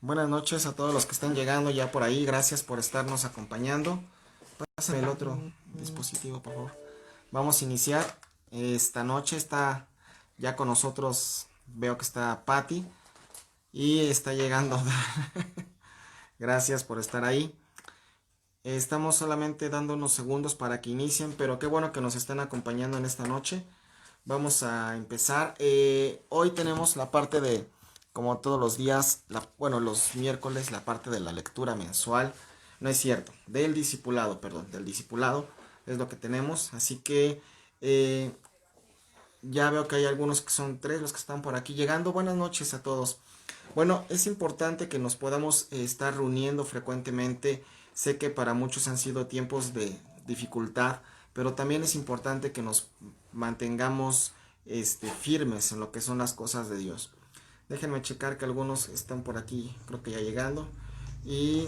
Buenas noches a todos los que están llegando ya por ahí. Gracias por estarnos acompañando. Pásenme el otro dispositivo, por favor. Vamos a iniciar. Esta noche está ya con nosotros. Veo que está Patty y está llegando. Gracias por estar ahí. Estamos solamente dando unos segundos para que inicien, pero qué bueno que nos estén acompañando en esta noche. Vamos a empezar. Hoy tenemos la parte de, como todos los días, bueno, los miércoles, la parte de la lectura mensual. No es cierto, del discipulado, perdón, del discipulado es lo que tenemos. Así que ya veo que hay algunos que son tres los que están por aquí llegando. Buenas noches a todos. Bueno, es importante que nos podamos estar reuniendo frecuentemente. Sé que para muchos han sido tiempos de dificultad, pero también es importante que nos mantengamos firmes en lo que son las cosas de Dios. Déjenme checar que algunos están por aquí, creo que ya llegando. Y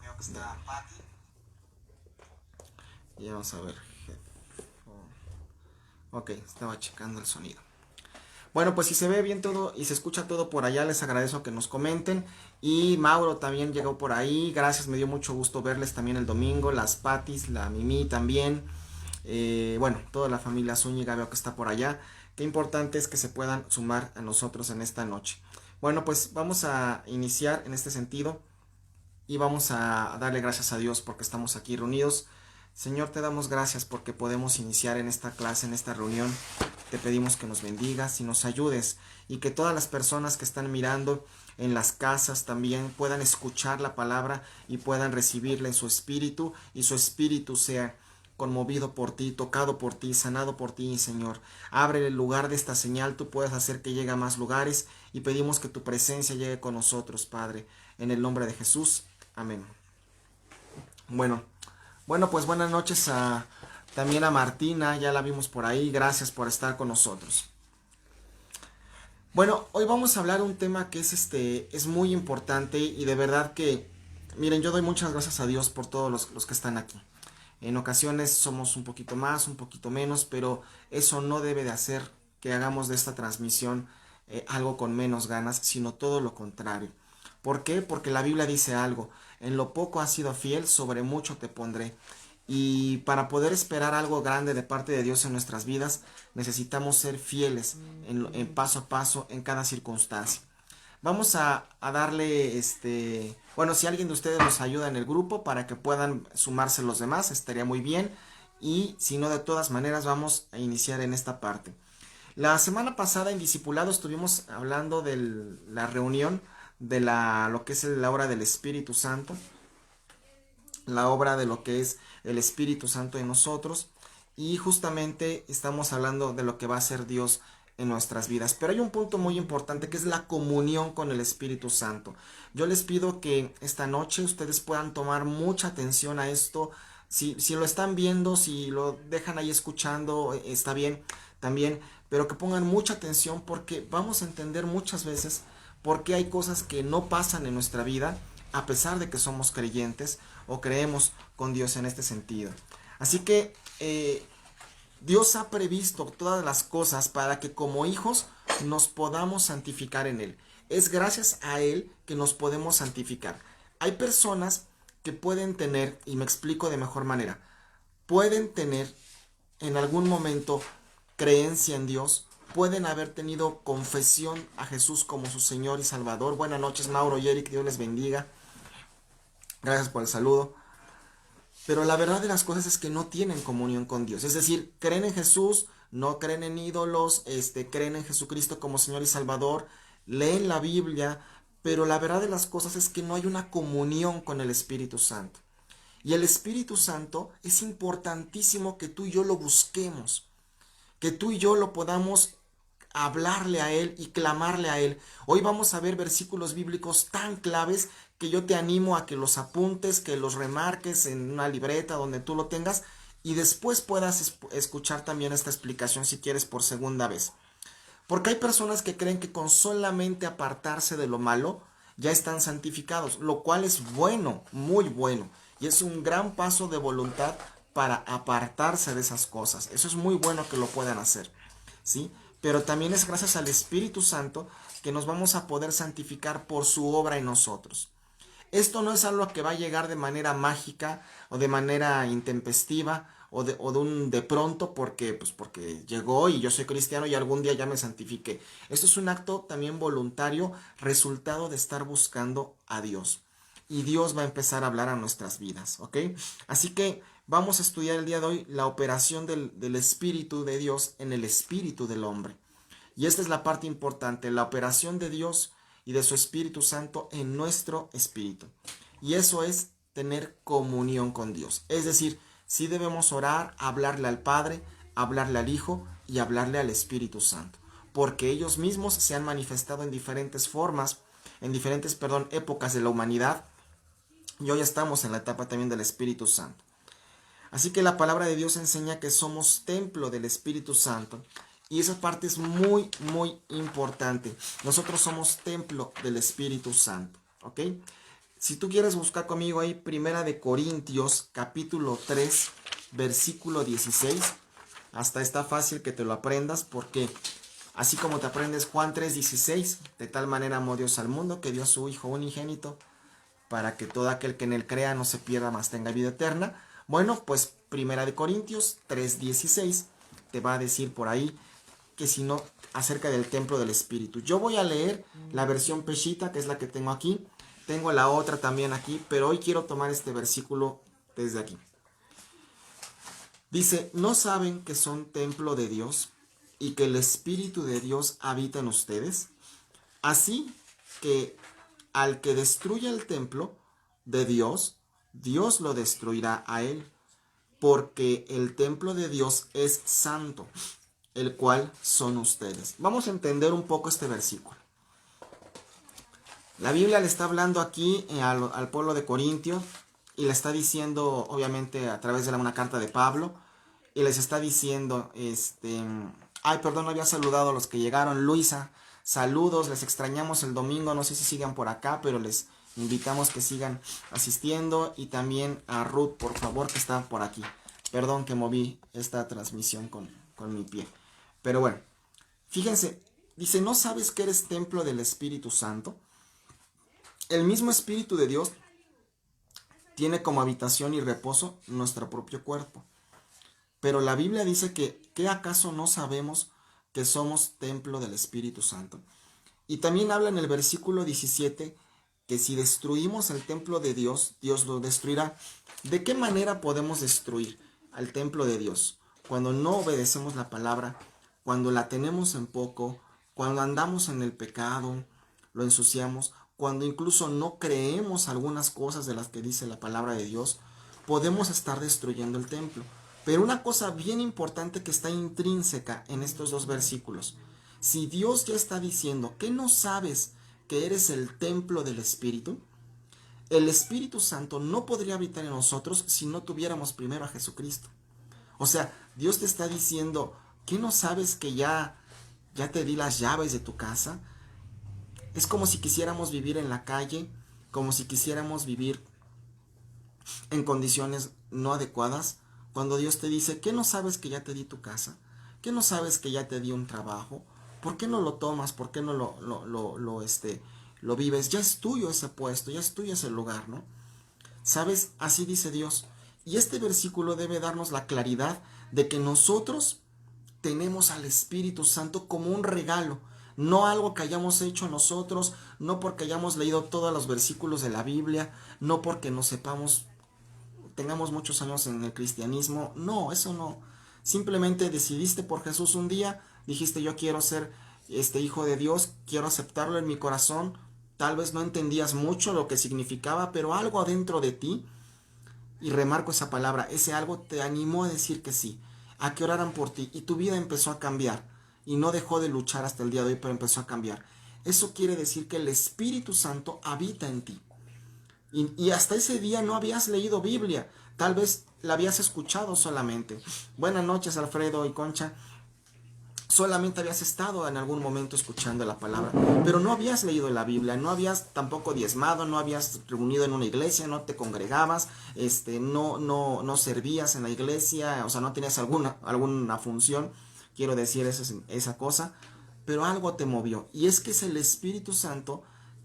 veo que está Patty. Y vamos a ver. Ok, estaba checando el sonido. Bueno, pues si se ve bien todo y se escucha todo por allá, les agradezco que nos comenten. Y Mauro también llegó por ahí. Gracias, me dio mucho gusto verles también el domingo. Las Patis, la Mimi también. Bueno, toda la familia Zúñiga veo que está por allá. Qué importante es que se puedan sumar a nosotros en esta noche. Bueno, pues vamos a iniciar en este sentido. Y vamos a darle gracias a Dios porque estamos aquí reunidos. Señor, te damos gracias porque podemos iniciar en esta clase, en esta reunión. Te pedimos que nos bendigas y nos ayudes y que todas las personas que están mirando en las casas también puedan escuchar la palabra y puedan recibirla en su espíritu y su espíritu sea conmovido por ti, tocado por ti, sanado por ti, Señor. Abre el lugar de esta señal, tú puedes hacer que llegue a más lugares y pedimos que tu presencia llegue con nosotros, Padre, en el nombre de Jesús. Amén. Bueno, pues buenas noches también a Martina, ya la vimos por ahí, gracias por estar con nosotros. Bueno, hoy vamos a hablar de un tema que es muy importante y de verdad que, miren, yo doy muchas gracias a Dios por todos los que están aquí. En ocasiones somos un poquito más, un poquito menos, pero eso no debe de hacer que hagamos de esta transmisión algo con menos ganas, sino todo lo contrario. ¿Por qué? Porque la Biblia dice algo, en lo poco has sido fiel, sobre mucho te pondré. Y para poder esperar algo grande de parte de Dios en nuestras vidas, necesitamos ser fieles en paso a paso, en cada circunstancia. Vamos a darle, bueno, si alguien de ustedes nos ayuda en el grupo para que puedan sumarse los demás, estaría muy bien. Y si no, de todas maneras, vamos a iniciar en esta parte. La semana pasada en Discipulado estuvimos hablando de la reunión de lo que es la obra del Espíritu Santo, la obra de lo que es el Espíritu Santo en nosotros, y justamente estamos hablando de lo que va a hacer Dios en nuestras vidas. Pero hay un punto muy importante que es la comunión con el Espíritu Santo. Yo les pido que esta noche ustedes puedan tomar mucha atención a esto. Si lo están viendo, si lo dejan ahí escuchando, está bien también, pero que pongan mucha atención porque vamos a entender muchas veces por qué hay cosas que no pasan en nuestra vida a pesar de que somos creyentes o creemos con Dios en este sentido. Así que Dios ha previsto todas las cosas para que como hijos nos podamos santificar en Él. Es gracias a Él que nos podemos santificar. Hay personas que pueden tener, y me explico de mejor manera, pueden tener en algún momento creencia en Dios, pueden haber tenido confesión a Jesús como su Señor y Salvador. Buenas noches, Mauro y Eric, Dios les bendiga. Gracias por el saludo. Pero la verdad de las cosas es que no tienen comunión con Dios. Es decir, creen en Jesús, no creen en ídolos, creen en Jesucristo como Señor y Salvador, leen la Biblia, pero la verdad de las cosas es que no hay una comunión con el Espíritu Santo. Y el Espíritu Santo es importantísimo que tú y yo lo busquemos, que tú y yo lo podamos hablarle a Él y clamarle a Él. Hoy vamos a ver versículos bíblicos tan claves que yo te animo a que los apuntes, que los remarques en una libreta donde tú lo tengas y después puedas escuchar también esta explicación si quieres por segunda vez. Porque hay personas que creen que con solamente apartarse de lo malo ya están santificados, lo cual es bueno, muy bueno, y es un gran paso de voluntad para apartarse de esas cosas. Eso es muy bueno que lo puedan hacer, ¿sí? pero también es gracias al Espíritu Santo que nos vamos a poder santificar por su obra en nosotros. Esto no es algo que va a llegar de manera mágica o de manera intempestiva o de pronto porque llegó y yo soy cristiano y algún día ya me santifiqué. Esto es un acto también voluntario, resultado de estar buscando a Dios. Y Dios va a empezar a hablar a nuestras vidas, ¿ok? Así que vamos a estudiar el día de hoy la operación del Espíritu de Dios en el espíritu del hombre. Y esta es la parte importante, la operación de Dios y de su Espíritu Santo en nuestro espíritu. Y eso es tener comunión con Dios. Es decir, sí debemos orar, hablarle al Padre, hablarle al Hijo y hablarle al Espíritu Santo. Porque ellos mismos se han manifestado en diferentes formas, en diferentes, épocas de la humanidad. Y hoy estamos en la etapa también del Espíritu Santo. Así que la palabra de Dios enseña que somos templo del Espíritu Santo. Y esa parte es muy, muy importante. Nosotros somos templo del Espíritu Santo. ¿Ok? Si tú quieres buscar conmigo ahí, Primera de Corintios, capítulo 3, versículo 16. Hasta está fácil que te lo aprendas porque así como te aprendes Juan 3:16, de tal manera amó Dios al mundo que dio a su Hijo unigénito para que todo aquel que en él crea no se pierda, mas tenga vida eterna. Bueno, pues Primera de Corintios 3:16 te va a decir por ahí que si no, acerca del templo del Espíritu. Yo voy a leer la versión Peshita, que es la que tengo aquí. Tengo la otra también aquí, pero hoy quiero tomar este versículo desde aquí. Dice, ¿no saben que son templo de Dios y que el Espíritu de Dios habita en ustedes? Así que al que destruya el templo de Dios, Dios lo destruirá a él, porque el templo de Dios es santo, el cual son ustedes. Vamos a entender un poco este versículo. La Biblia le está hablando aquí al pueblo de Corintio y le está diciendo, obviamente, a través de una carta de Pablo, y les está diciendo, ay, perdón, no había saludado a los que llegaron. Luisa, saludos, les extrañamos el domingo, no sé si sigan por acá, pero les invitamos que sigan asistiendo, y también a Ruth, por favor, que está por aquí. Perdón que moví esta transmisión con mi pie. Pero bueno, fíjense, dice, ¿no sabes que eres templo del Espíritu Santo? El mismo Espíritu de Dios tiene como habitación y reposo nuestro propio cuerpo. Pero la Biblia dice que, ¿qué acaso no sabemos que somos templo del Espíritu Santo? Y también habla en el versículo 17 que si destruimos el templo de Dios, Dios lo destruirá. ¿De qué manera podemos destruir al templo de Dios? Cuando no obedecemos la palabra, cuando la tenemos en poco, cuando andamos en el pecado, lo ensuciamos, cuando incluso no creemos algunas cosas de las que dice la palabra de Dios, podemos estar destruyendo el templo. Pero una cosa bien importante que está intrínseca en estos dos versículos, si Dios ya está diciendo que no sabes que eres el templo del Espíritu, el Espíritu Santo no podría habitar en nosotros si no tuviéramos primero a Jesucristo. O sea, Dios te está diciendo, ¿qué no sabes que ya te di las llaves de tu casa? Es como si quisiéramos vivir en la calle, como si quisiéramos vivir en condiciones no adecuadas, cuando Dios te dice, ¿qué no sabes que ya te di tu casa? ¿Qué no sabes que ya te di un trabajo? ¿Por qué no lo tomas? ¿Por qué no lo vives? Ya es tuyo ese puesto, ya es tuyo ese lugar, ¿no? ¿Sabes? Así dice Dios. Y este versículo debe darnos la claridad de que nosotros tenemos al Espíritu Santo como un regalo, no algo que hayamos hecho nosotros, no porque hayamos leído todos los versículos de la Biblia, no porque nos sepamos, tengamos muchos años en el cristianismo, no, eso no. Simplemente decidiste por Jesús un día, dijiste yo quiero ser hijo de Dios, quiero aceptarlo en mi corazón. Tal vez no entendías mucho lo que significaba, pero algo adentro de ti, y remarco esa palabra, ese algo te animó a decir que sí, a que oraran por ti, y tu vida empezó a cambiar, y no dejó de luchar hasta el día de hoy, pero empezó a cambiar. Eso quiere decir que el Espíritu Santo habita en ti. Y hasta ese día no habías leído Biblia, tal vez la habías escuchado solamente. Buenas noches, Alfredo y Concha. Solamente habías estado en algún momento escuchando la palabra, pero no habías leído la Biblia, no habías tampoco diezmado, no habías reunido en una iglesia, no te congregabas, no servías en la iglesia, o sea, no tenías alguna función quiero decir esa cosa, pero algo te movió. Y es que es el Espíritu Santo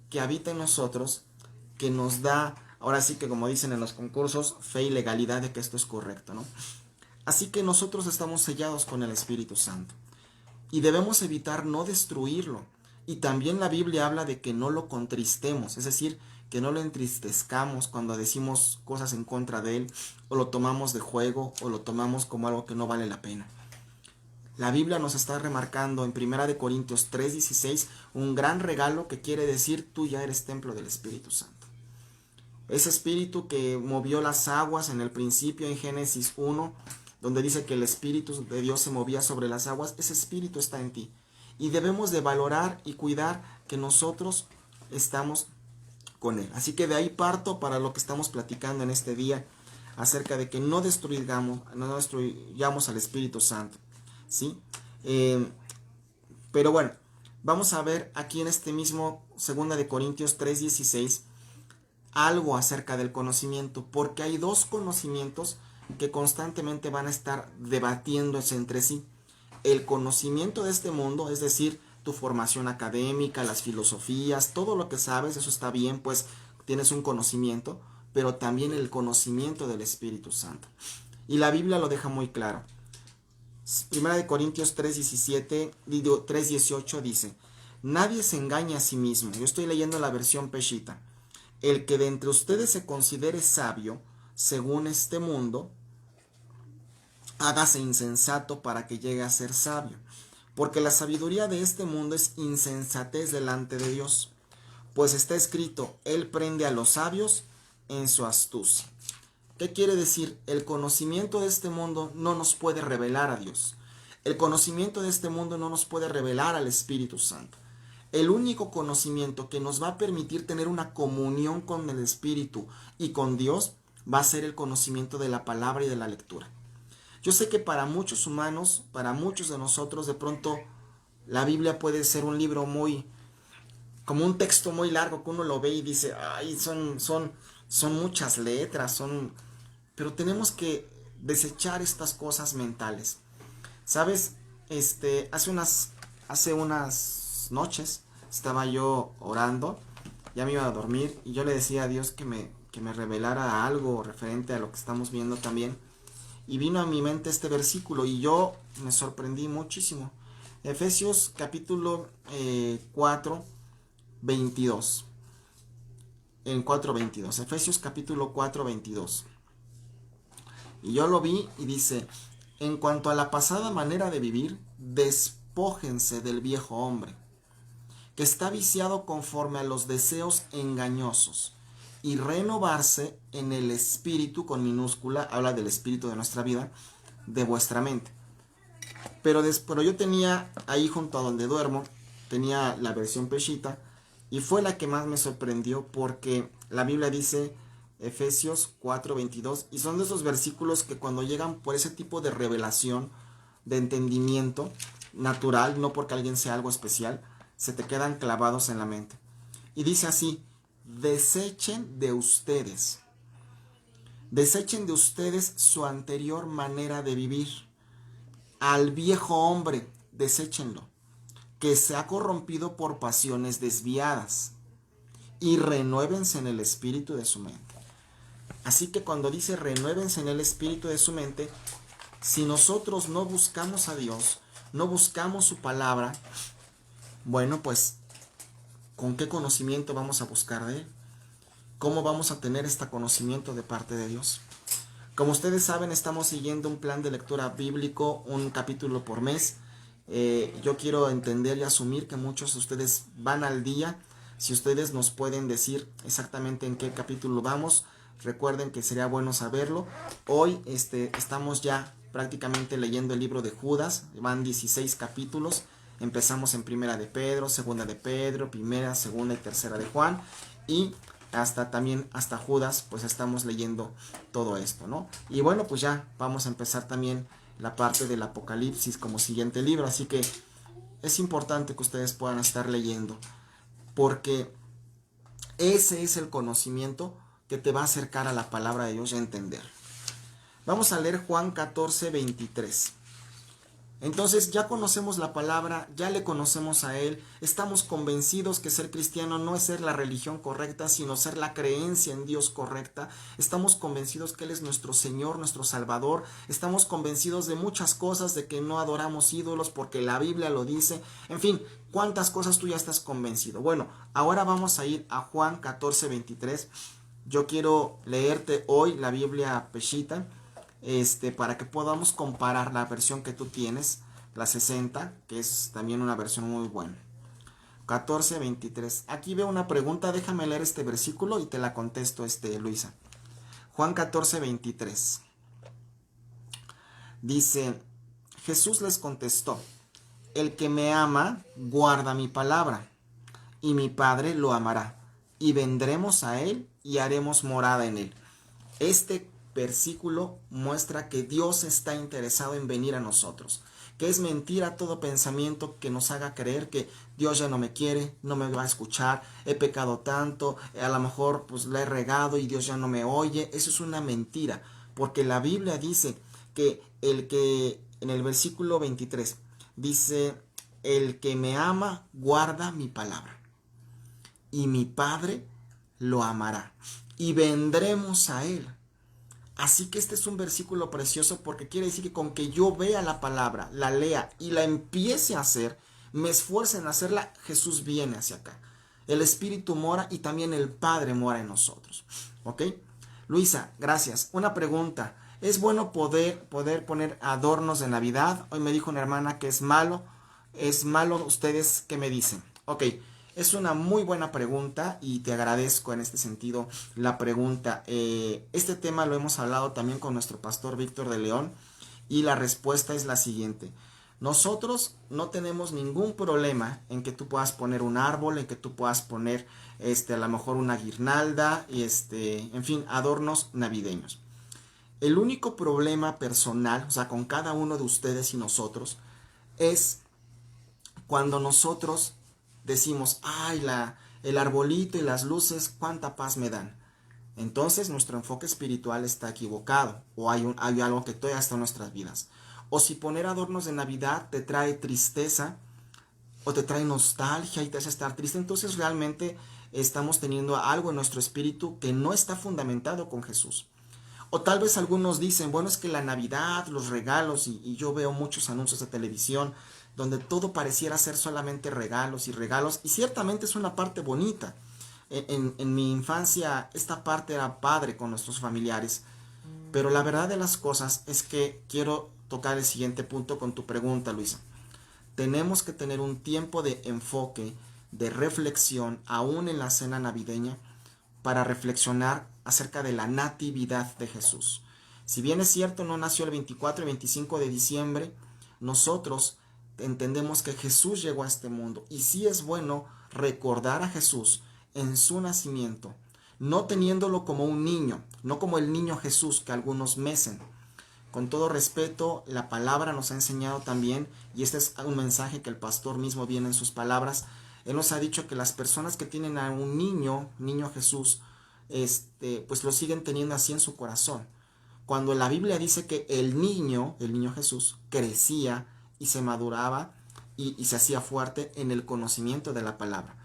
que habita en nosotros, que nos da, ahora sí que como dicen en los concursos, fe y legalidad de que esto es correcto, ¿no? Así que nosotros estamos sellados con el Espíritu Santo y debemos evitar no destruirlo. Y también la Biblia habla de que no lo contristemos, es decir, que no lo entristezcamos cuando decimos cosas en contra de él, o lo tomamos de juego, o lo tomamos como algo que no vale la pena. La Biblia nos está remarcando en 1 Corintios 3:16 un gran regalo que quiere decir tú ya eres templo del Espíritu Santo. Ese Espíritu que movió las aguas en el principio en Génesis 1, donde dice que el Espíritu de Dios se movía sobre las aguas, ese Espíritu está en ti. Y debemos de valorar y cuidar que nosotros estamos con Él. Así que de ahí parto para lo que estamos platicando en este día, acerca de que no destruyamos al Espíritu Santo, ¿sí? Pero bueno, vamos a ver aquí en este mismo 2 Corintios 3:16 algo acerca del conocimiento, porque hay dos conocimientos que constantemente van a estar debatiéndose entre sí. El conocimiento de este mundo, es decir, tu formación académica, las filosofías, todo lo que sabes, eso está bien, pues tienes un conocimiento, pero también el conocimiento del Espíritu Santo. Y la Biblia lo deja muy claro. 1 Corintios 3:18 dice, nadie se engaña a sí mismo. Yo estoy leyendo la versión Peshitta. El que de entre ustedes se considere sabio, según este mundo, hágase insensato para que llegue a ser sabio. Porque la sabiduría de este mundo es insensatez delante de Dios. Pues está escrito, Él prende a los sabios en su astucia. ¿Qué quiere decir? El conocimiento de este mundo no nos puede revelar a Dios. El conocimiento de este mundo no nos puede revelar al Espíritu Santo. El único conocimiento que nos va a permitir tener una comunión con el Espíritu y con Dios va a ser el conocimiento de la palabra y de la lectura. Yo sé que para muchos humanos, para muchos de nosotros, de pronto la Biblia puede ser un libro como un texto muy largo que uno lo ve y dice, ay, son muchas letras, pero tenemos que desechar estas cosas mentales. ¿Sabes? Hace unas noches estaba yo orando, ya me iba a dormir y yo le decía a Dios que me revelara algo referente a lo que estamos viendo también. Y vino a mi mente este versículo y yo me sorprendí muchísimo. Efesios capítulo 4, 22. En 4:22. Efesios capítulo 4, 22. Y yo lo vi y dice, en cuanto a la pasada manera de vivir, despójense del viejo hombre, que está viciado conforme a los deseos engañosos, y renovarse en el espíritu, con minúscula, habla del espíritu de nuestra vida, de vuestra mente. Pero yo tenía ahí junto a donde duermo, tenía la versión Peshitta, y fue la que más me sorprendió porque la Biblia dice Efesios 4:22, y son de esos versículos que cuando llegan por ese tipo de revelación, de entendimiento natural, no porque alguien sea algo especial, se te quedan clavados en la mente. Y dice así, desechen de ustedes su anterior manera de vivir. Al viejo hombre, deséchenlo, que se ha corrompido por pasiones desviadas, y renuévense en el espíritu de su mente. Así que cuando dice renuévense en el espíritu de su mente, si nosotros no buscamos a Dios, no buscamos su palabra, bueno, pues, ¿con qué conocimiento vamos a buscar de Él? ¿Cómo vamos a tener este conocimiento de parte de Dios? Como ustedes saben, estamos siguiendo un plan de lectura bíblico, un capítulo por mes. Yo quiero entender y asumir que muchos de ustedes van al día. Si ustedes nos pueden decir exactamente en qué capítulo vamos, recuerden que sería bueno saberlo. Hoy estamos ya prácticamente leyendo el libro de Judas, van 16 capítulos. Empezamos en Primera de Pedro, Segunda de Pedro, Primera, Segunda y Tercera de Juan, y hasta Judas, pues estamos leyendo todo esto, ¿no? Y bueno, pues ya vamos a empezar también la parte del Apocalipsis como siguiente libro, así que es importante que ustedes puedan estar leyendo, porque ese es el conocimiento que te va a acercar a la palabra de Dios y a entender. Vamos a leer Juan 14:23. Entonces ya conocemos la palabra, ya le conocemos a Él, estamos convencidos que ser cristiano no es ser la religión correcta, sino ser la creencia en Dios correcta. Estamos convencidos que Él es nuestro Señor, nuestro Salvador. Estamos convencidos de muchas cosas, de que no adoramos ídolos porque la Biblia lo dice. En fin, ¿cuántas cosas tú ya estás convencido? Bueno, ahora vamos a ir a Juan 14:23. Yo quiero leerte hoy la Biblia Peshitta, para que podamos comparar la versión que tú tienes, la 60, que es también una versión muy buena. 14:23. Aquí veo una pregunta, déjame leer este versículo y te la contesto, Luisa. Juan 14:23. Dice, Jesús les contestó, el que me ama, guarda mi palabra, y mi Padre lo amará, y vendremos a él y haremos morada en él. Este versículo muestra que Dios está interesado en venir a nosotros, que es mentira todo pensamiento que nos haga creer que Dios ya no me quiere, no me va a escuchar, he pecado tanto, a lo mejor pues la he regado y Dios ya no me oye. Eso es una mentira, porque la Biblia dice que en el versículo 23 dice, el que me ama guarda mi palabra, y mi Padre lo amará, y vendremos a él. Así que este es un versículo precioso, porque quiere decir que con que yo vea la palabra, la lea y la empiece a hacer, me esfuerce en hacerla, Jesús viene hacia acá. El Espíritu mora y también el Padre mora en nosotros. ¿Ok? Luisa, gracias. Una pregunta. ¿Es bueno poder poner adornos de Navidad? Hoy me dijo una hermana que es malo. ¿Es malo? ¿Ustedes qué me dicen? Ok. Es una muy buena pregunta y te agradezco en este sentido la pregunta. Este tema lo hemos hablado también con nuestro pastor Víctor de León y la respuesta es la siguiente. Nosotros no tenemos ningún problema en que tú puedas poner un árbol, en que tú puedas poner a lo mejor una guirnalda y en fin, adornos navideños. El único problema personal, o sea, con cada uno de ustedes y nosotros, es cuando nosotros decimos, ay, el arbolito y las luces, cuánta paz me dan. Entonces nuestro enfoque espiritual está equivocado, o hay algo que todavía está en nuestras vidas. O si poner adornos de Navidad te trae tristeza, o te trae nostalgia y te hace estar triste, entonces realmente estamos teniendo algo en nuestro espíritu que no está fundamentado con Jesús. O tal vez algunos dicen, bueno, es que la Navidad, los regalos, y yo veo muchos anuncios de televisión donde todo pareciera ser solamente regalos y regalos, y ciertamente es una parte bonita. En mi infancia esta parte era padre con nuestros familiares, pero la verdad de las cosas es que quiero tocar el siguiente punto con tu pregunta, Luisa. Tenemos que tener un tiempo de enfoque, de reflexión, aún en la cena navideña, para reflexionar acerca de la natividad de Jesús. Si bien es cierto, no nació el 24 y 25 de diciembre, nosotros entendemos que Jesús llegó a este mundo y sí es bueno recordar a Jesús en su nacimiento, no teniéndolo como un niño, no como el niño Jesús que algunos mecen. Con todo respeto, la palabra nos ha enseñado también, y este es un mensaje que el pastor mismo viene en sus palabras. Él nos ha dicho que las personas que tienen a un niño Jesús, pues lo siguen teniendo así en su corazón. Cuando la Biblia dice que el niño Jesús, crecía y se maduraba y se hacía fuerte en el conocimiento de la palabra.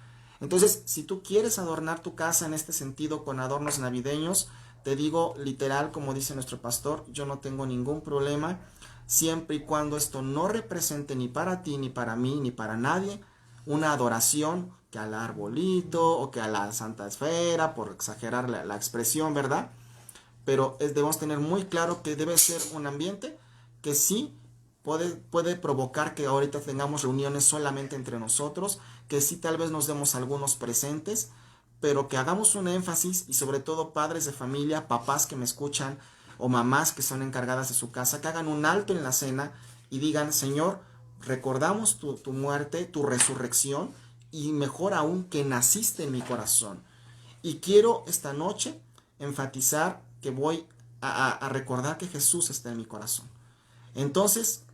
Entonces, si tú quieres adornar tu casa en este sentido con adornos navideños, te digo literal, como dice nuestro pastor, yo no tengo ningún problema, siempre y cuando esto no represente ni para ti, ni para mí, ni para nadie, una adoración que al arbolito o que a la Santa Esfera, por exagerar la expresión, ¿verdad? Pero debemos tener muy claro que debe ser un ambiente que sí puede provocar que ahorita tengamos reuniones solamente entre nosotros, que sí tal vez nos demos algunos presentes, pero que hagamos un énfasis, y sobre todo padres de familia, papás que me escuchan o mamás que son encargadas de su casa, que hagan un alto en la cena y digan, Señor, recordamos tu muerte, tu resurrección, y mejor aún que naciste en mi corazón. Y quiero esta noche enfatizar que voy a recordar que Jesús está en mi corazón. Entonces,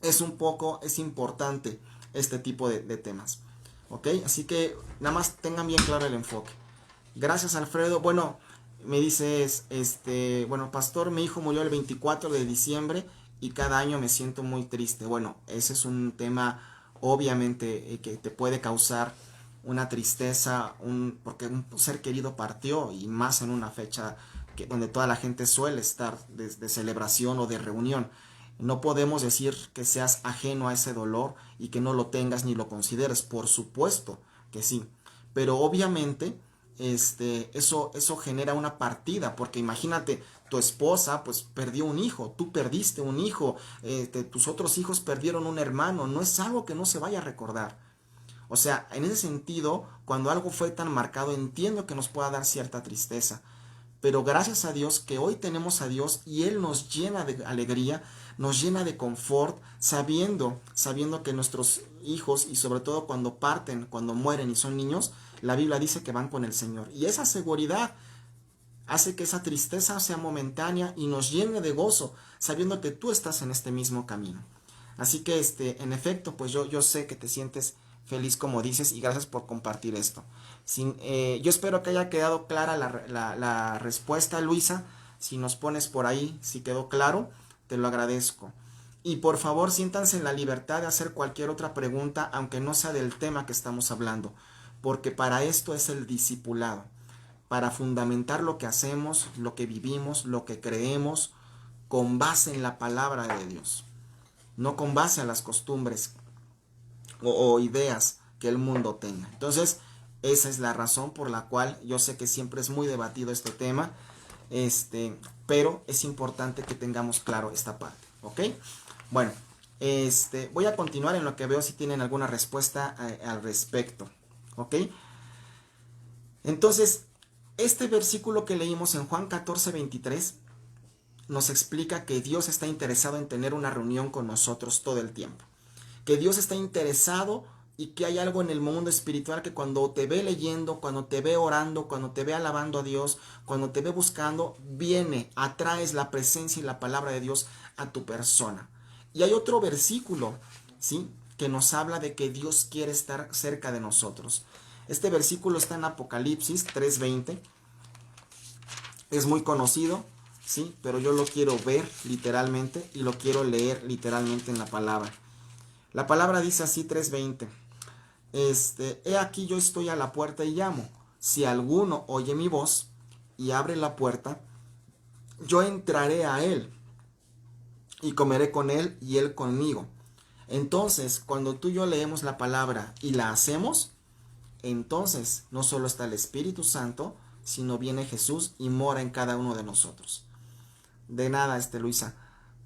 es importante este tipo de temas. ¿Ok? Así que nada más tengan bien claro el enfoque. Gracias, Alfredo. Bueno, me dices, bueno, pastor, mi hijo murió el 24 de diciembre y cada año me siento muy triste. Bueno, ese es un tema obviamente que te puede causar una tristeza, porque un ser querido partió y más en una fecha donde toda la gente suele estar de celebración o de reunión. No podemos decir que seas ajeno a ese dolor y que no lo tengas ni lo consideres, por supuesto que sí, pero obviamente eso genera una partida, porque imagínate, tu esposa pues perdió un hijo, tú perdiste un hijo, tus otros hijos perdieron un hermano, no es algo que no se vaya a recordar. O sea, en ese sentido, cuando algo fue tan marcado, entiendo que nos pueda dar cierta tristeza. Pero gracias a Dios que hoy tenemos a Dios y Él nos llena de alegría, nos llena de confort, sabiendo que nuestros hijos, y sobre todo cuando parten, cuando mueren y son niños, la Biblia dice que van con el Señor. Y esa seguridad hace que esa tristeza sea momentánea y nos llene de gozo, sabiendo que tú estás en este mismo camino. Así que, en efecto, pues yo sé que te sientes feliz como dices y gracias por compartir esto. Yo espero que haya quedado clara la respuesta, Luisa. Si nos pones por ahí, si quedó claro, te lo agradezco. Y por favor, siéntanse en la libertad de hacer cualquier otra pregunta, aunque no sea del tema que estamos hablando, porque para esto es el discipulado, para fundamentar lo que hacemos, lo que vivimos, lo que creemos, con base en la palabra de Dios, no con base a las costumbres o ideas que el mundo tenga. Entonces, esa es la razón por la cual yo sé que siempre es muy debatido este tema, pero es importante que tengamos claro esta parte, ¿ok? Bueno, voy a continuar en lo que veo si tienen alguna respuesta al respecto, ¿ok? Entonces, este versículo que leímos en Juan 14:23 nos explica que Dios está interesado en tener una reunión con nosotros todo el tiempo. Que Dios está interesado y que hay algo en el mundo espiritual que cuando te ve leyendo, cuando te ve orando, cuando te ve alabando a Dios, cuando te ve buscando, atraes la presencia y la palabra de Dios a tu persona. Y hay otro versículo, ¿sí?, que nos habla de que Dios quiere estar cerca de nosotros. Este versículo está en Apocalipsis 3:20. Es muy conocido, ¿sí?, pero yo lo quiero ver literalmente y lo quiero leer literalmente en la palabra. La palabra dice así, 3:20. He aquí yo estoy a la puerta y llamo. Si alguno oye mi voz y abre la puerta, yo entraré a él y comeré con él y él conmigo. Entonces, cuando tú y yo leemos la palabra y la hacemos, entonces no solo está el Espíritu Santo, sino viene Jesús y mora en cada uno de nosotros. De nada, Luisa.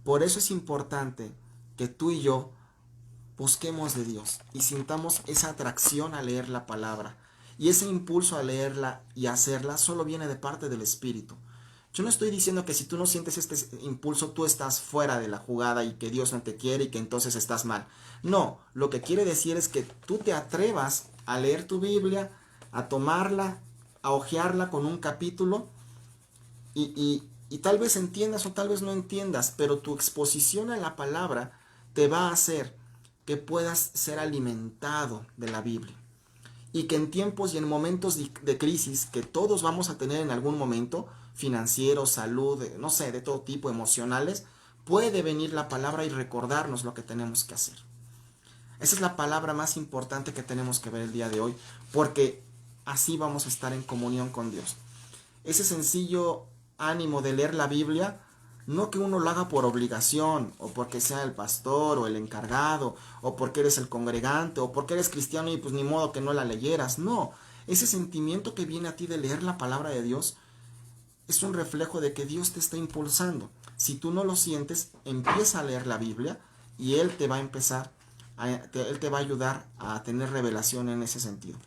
Por eso es importante que tú y yo busquemos de Dios y sintamos esa atracción a leer la palabra. Y ese impulso a leerla y hacerla solo viene de parte del Espíritu. Yo no estoy diciendo que si tú no sientes este impulso tú estás fuera de la jugada y que Dios no te quiere y que entonces estás mal. No, lo que quiere decir es que tú te atrevas a leer tu Biblia, a tomarla, a hojearla con un capítulo y tal vez entiendas o tal vez no entiendas, pero tu exposición a la palabra te va a hacer que puedas ser alimentado de la Biblia. Y que en tiempos y en momentos de crisis que todos vamos a tener en algún momento, financiero, salud, no sé, de todo tipo, emocionales, puede venir la palabra y recordarnos lo que tenemos que hacer. Esa es la palabra más importante que tenemos que ver el día de hoy, porque así vamos a estar en comunión con Dios. Ese sencillo ánimo de leer la Biblia, no que uno lo haga por obligación, o porque sea el pastor, o el encargado, o porque eres el congregante, o porque eres cristiano y pues ni modo que no la leyeras. No, ese sentimiento que viene a ti de leer la palabra de Dios es un reflejo de que Dios te está impulsando. Si tú no lo sientes, empieza a leer la Biblia y Él te va a Él te va a ayudar a tener revelación en ese sentido.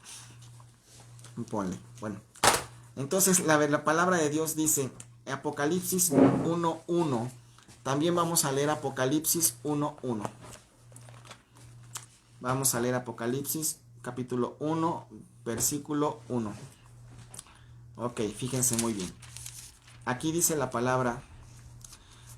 Ponle, bueno. Entonces la palabra de Dios dice, Apocalipsis 1:1. También vamos a leer Apocalipsis 1:1. Vamos a leer Apocalipsis capítulo 1, versículo 1. Ok, fíjense muy bien. Aquí dice la palabra: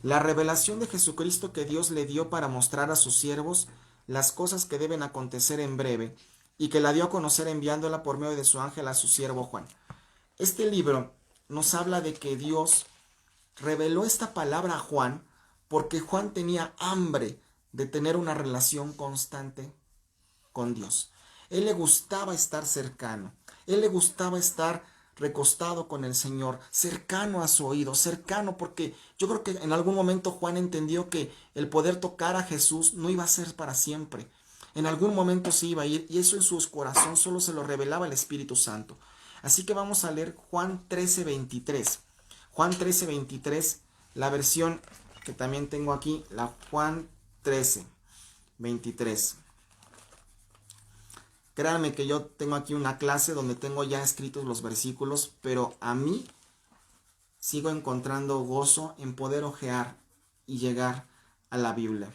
la revelación de Jesucristo que Dios le dio para mostrar a sus siervos las cosas que deben acontecer en breve, y que la dio a conocer enviándola por medio de su ángel a su siervo Juan. Este libro nos habla de que Dios reveló esta palabra a Juan porque Juan tenía hambre de tener una relación constante con Dios. Él le gustaba estar cercano, él le gustaba estar recostado con el Señor, cercano a su oído, cercano, porque yo creo que en algún momento Juan entendió que el poder tocar a Jesús no iba a ser para siempre. En algún momento se iba a ir y eso en su corazón solo se lo revelaba el Espíritu Santo. Así que vamos a leer Juan 13:23. Juan 13:23, la versión que también tengo aquí, la Juan 13:23. Créanme que yo tengo aquí una clase donde tengo ya escritos los versículos, pero a mí sigo encontrando gozo en poder hojear y llegar a la Biblia.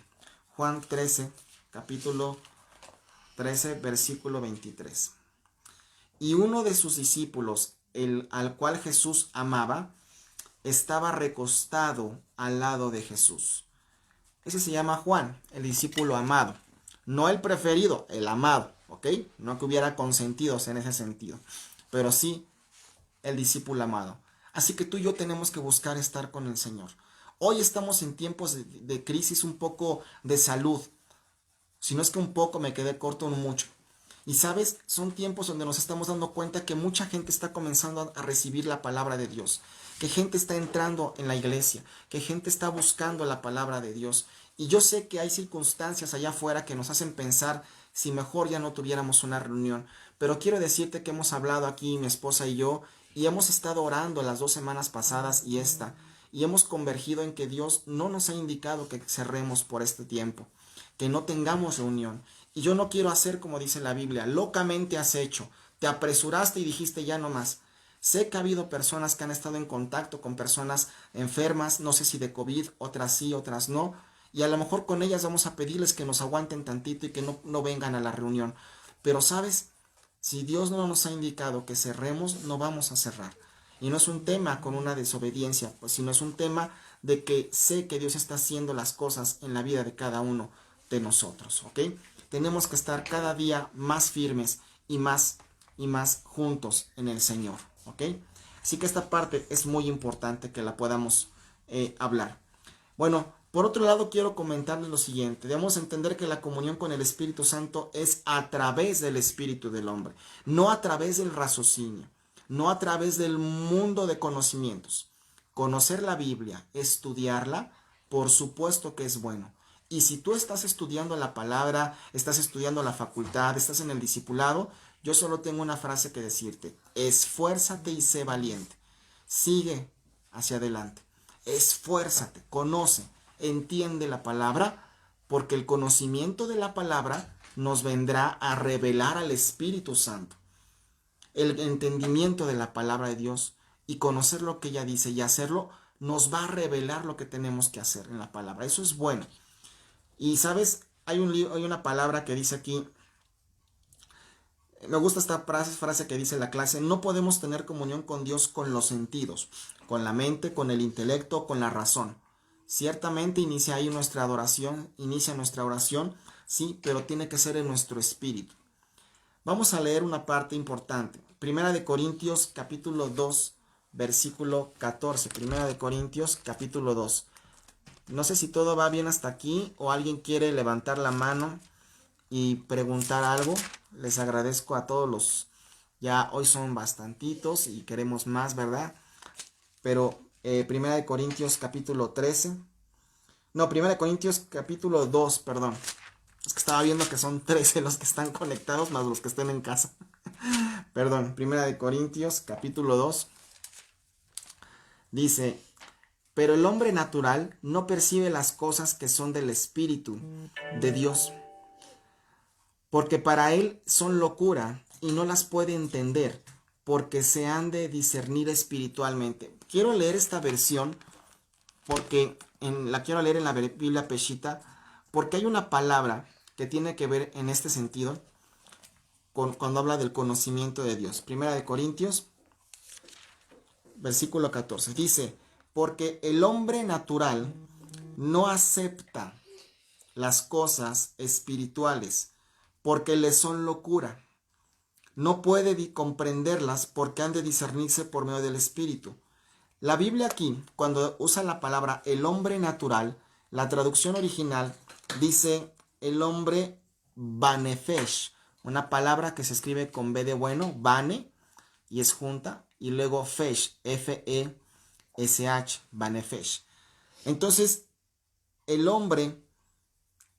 Juan 13, capítulo 13, versículo 23. Y uno de sus discípulos, el al cual Jesús amaba, estaba recostado al lado de Jesús. Ese se llama Juan, el discípulo amado. No el preferido, el amado, ¿ok? No que hubiera consentidos en ese sentido, pero sí el discípulo amado. Así que tú y yo tenemos que buscar estar con el Señor. Hoy estamos en tiempos de crisis un poco de salud. Si no es que un poco, me quedé corto, no mucho. Y sabes, son tiempos donde nos estamos dando cuenta que mucha gente está comenzando a recibir la palabra de Dios, que gente está entrando en la iglesia, que gente está buscando la palabra de Dios. Y yo sé que hay circunstancias allá afuera que nos hacen pensar si mejor ya no tuviéramos una reunión. Pero quiero decirte que hemos hablado aquí, mi esposa y yo, y hemos estado orando las 2 semanas pasadas y esta, y hemos convergido en que Dios no nos ha indicado que cerremos por este tiempo, que no tengamos reunión. Y yo no quiero hacer como dice la Biblia, locamente has hecho, te apresuraste y dijiste ya no más. Sé que ha habido personas que han estado en contacto con personas enfermas, no sé si de COVID, otras sí, otras no, y a lo mejor con ellas vamos a pedirles que nos aguanten tantito y que no vengan a la reunión. Pero sabes, si Dios no nos ha indicado que cerremos, no vamos a cerrar. Y no es un tema con una desobediencia, pues, sino es un tema de que sé que Dios está haciendo las cosas en la vida de cada uno de nosotros, ¿ok? Tenemos que estar cada día más firmes y más juntos en el Señor, ¿ok? Así que esta parte es muy importante que la podamos hablar. Bueno, por otro lado quiero comentarles lo siguiente. Debemos entender que la comunión con el Espíritu Santo es a través del Espíritu del hombre, no a través del raciocinio, no a través del mundo de conocimientos. Conocer la Biblia, estudiarla, por supuesto que es bueno. Y si tú estás estudiando la palabra, estás estudiando la facultad, estás en el discipulado, yo solo tengo una frase que decirte: esfuérzate y sé valiente. Sigue hacia adelante. Esfuérzate, conoce, entiende la palabra, porque el conocimiento de la palabra nos vendrá a revelar al Espíritu Santo. El entendimiento de la palabra de Dios y conocer lo que ella dice y hacerlo nos va a revelar lo que tenemos que hacer en la palabra. Eso es bueno. Y sabes, hay una palabra que dice aquí, me gusta esta frase que dice en la clase: no podemos tener comunión con Dios con los sentidos, con la mente, con el intelecto, con la razón. Ciertamente inicia ahí nuestra adoración, inicia nuestra oración, sí, pero tiene que ser en nuestro espíritu. Vamos a leer una parte importante. Primera de Corintios capítulo 2, versículo 14. Primera de Corintios capítulo 2. No sé si todo va bien hasta aquí o alguien quiere levantar la mano y preguntar algo. Les agradezco a todos los, ya hoy son bastantitos y queremos más, ¿verdad? Pero Primera de Corintios capítulo 13. No, Primera de Corintios capítulo 2, perdón. Es que estaba viendo que son 13 los que están conectados más los que estén en casa. Perdón, Primera de Corintios capítulo 2. Dice: pero el hombre natural no percibe las cosas que son del Espíritu de Dios, porque para él son locura y no las puede entender, porque se han de discernir espiritualmente. Quiero leer esta versión porque la quiero leer en la Biblia Peshitta, porque hay una palabra que tiene que ver en este sentido cuando habla del conocimiento de Dios. Primera de Corintios, versículo 14, dice: porque el hombre natural no acepta las cosas espirituales, porque le son locura. No puede comprenderlas porque han de discernirse por medio del Espíritu. La Biblia aquí, cuando usa la palabra el hombre natural, La traducción original dice el hombre banefesh, una palabra que se escribe con B de bueno, bane, y es junta, y luego fesh, F-E-S-H, banefesh. Entonces, el hombre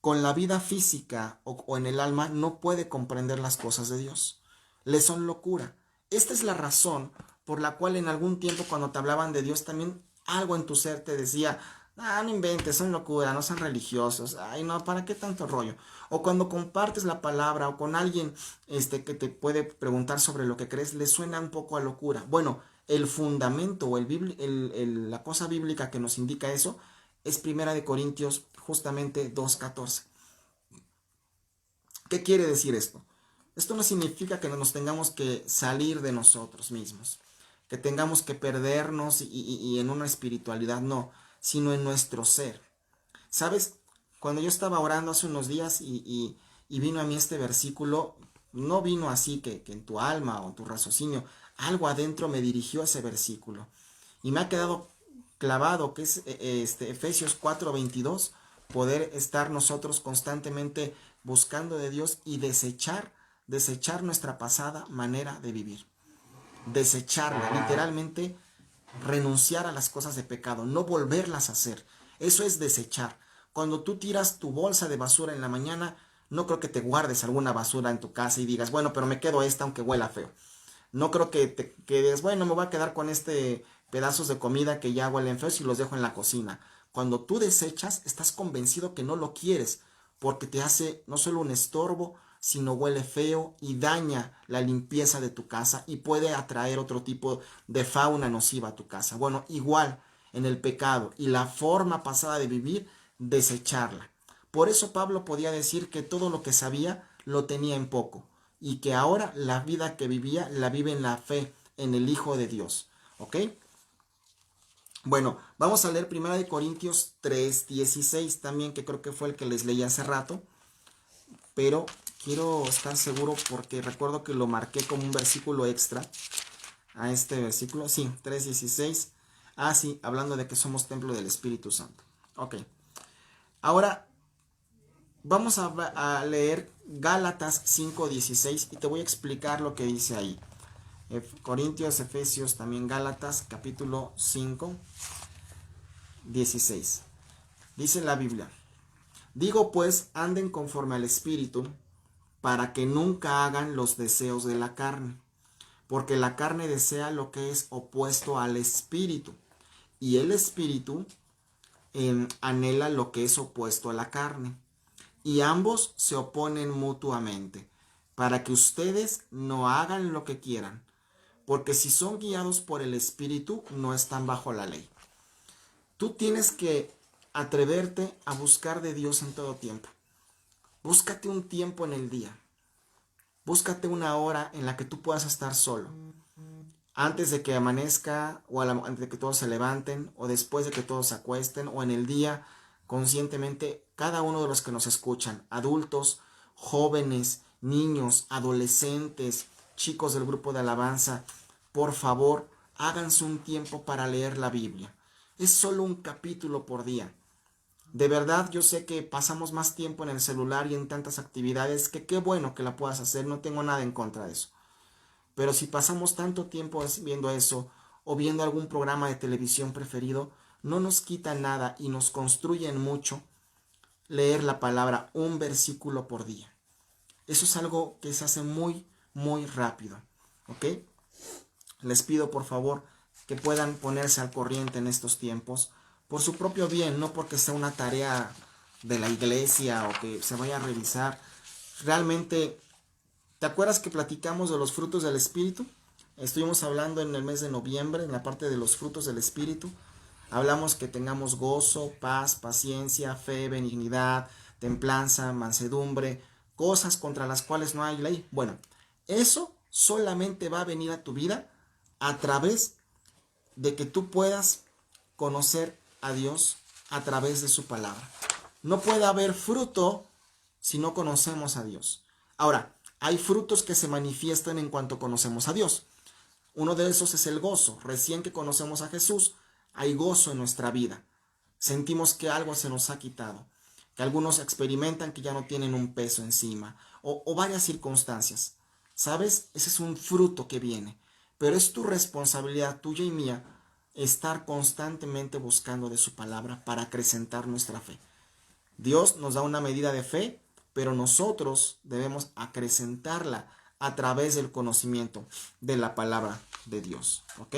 con la vida física o en el alma no puede comprender las cosas de Dios. Le son locura. Esta es la razón por la cual en algún tiempo cuando te hablaban de Dios también algo en tu ser te decía, no inventes, son locura, no sean religiosos, ay no, ¿para qué tanto rollo? O cuando compartes la palabra o con alguien que te puede preguntar sobre lo que crees, le suena un poco a locura. Bueno, el fundamento o la cosa bíblica que nos indica eso es Primera de Corintios justamente 2:14. ¿Qué quiere decir esto? Esto no significa que nos tengamos que salir de nosotros mismos, que tengamos que perdernos y en una espiritualidad, no, sino en nuestro ser. ¿Sabes? Cuando yo estaba orando hace unos días y vino a mí este versículo, no vino así que en tu alma o tu raciocinio, algo adentro me dirigió a ese versículo. Y me ha quedado clavado que es Efesios 4:22, poder estar nosotros constantemente buscando de Dios y desechar nuestra pasada manera de vivir. Desecharla, literalmente renunciar a las cosas de pecado, no volverlas a hacer. Eso es desechar. Cuando tú tiras tu bolsa de basura en la mañana, no creo que te guardes alguna basura en tu casa y digas, bueno, pero me quedo esta aunque huela feo. No creo que te quedes, bueno, me voy a quedar con pedazos de comida que ya huelen feos y los dejo en la cocina. Cuando tú desechas, estás convencido que no lo quieres, porque te hace no solo un estorbo, sino huele feo y daña la limpieza de tu casa y puede atraer otro tipo de fauna nociva a tu casa. Bueno, igual en el pecado y la forma pasada de vivir, desecharla. Por eso Pablo podía decir que todo lo que sabía lo tenía en poco y que ahora la vida que vivía la vive en la fe en el Hijo de Dios. ¿Ok? Bueno, vamos a leer 1 Corintios 3:16 también, que creo que fue el que les leí hace rato, pero quiero estar seguro porque recuerdo que lo marqué como un versículo extra a este versículo. Sí, 3:16. Ah, sí, hablando de que somos templo del Espíritu Santo. Ok. Ahora vamos a leer Gálatas 5:16 y te voy a explicar lo que dice ahí. Corintios, Efesios, también Gálatas, capítulo 5:16. Dice la Biblia: digo pues, anden conforme al Espíritu, para que nunca hagan los deseos de la carne, porque la carne desea lo que es opuesto al Espíritu, y el Espíritu anhela lo que es opuesto a la carne, y ambos se oponen mutuamente, para que ustedes no hagan lo que quieran, porque si son guiados por el Espíritu, no están bajo la ley. Tú tienes que atreverte a buscar de Dios en todo tiempo. Búscate un tiempo en el día. Búscate una hora en la que tú puedas estar solo. Antes de que amanezca, o antes de que todos se levanten, o después de que todos se acuesten, o en el día, conscientemente, cada uno de los que nos escuchan, adultos, jóvenes, niños, adolescentes, chicos del grupo de alabanza, por favor, háganse un tiempo para leer la Biblia. Es solo un capítulo por día. De verdad, yo sé que pasamos más tiempo en el celular y en tantas actividades que qué bueno que la puedas hacer, no tengo nada en contra de eso. Pero si pasamos tanto tiempo viendo eso o viendo algún programa de televisión preferido, no nos quita nada y nos construyen mucho leer la palabra un versículo por día. Eso es algo que se hace muy, muy rápido. ¿Ok? Les pido por favor que puedan ponerse al corriente en estos tiempos por su propio bien, no porque sea una tarea de la iglesia o que se vaya a revisar. Realmente, ¿te acuerdas que platicamos de los frutos del Espíritu? Estuvimos hablando en el mes de noviembre, en la parte de los frutos del Espíritu. Hablamos que tengamos gozo, paz, paciencia, fe, benignidad, templanza, mansedumbre, cosas contra las cuales no hay ley. Bueno, eso solamente va a venir a tu vida a través de que tú puedas conocer a Dios a través de su palabra. No puede haber fruto si no conocemos a Dios. Ahora, hay frutos que se manifiestan en cuanto conocemos a Dios. Uno de esos es el gozo. Recién que conocemos a Jesús, hay gozo en nuestra vida. sentimos que algo se nos ha quitado, que algunos experimentan que ya no tienen un peso encima, o varias circunstancias. ¿Sabes? Ese es un fruto que viene, pero es tu responsabilidad, tuya y mía, estar constantemente buscando de su palabra para acrecentar nuestra fe. Dios nos da una medida de fe, pero nosotros debemos acrecentarla a través del conocimiento de la palabra de Dios. ¿Ok?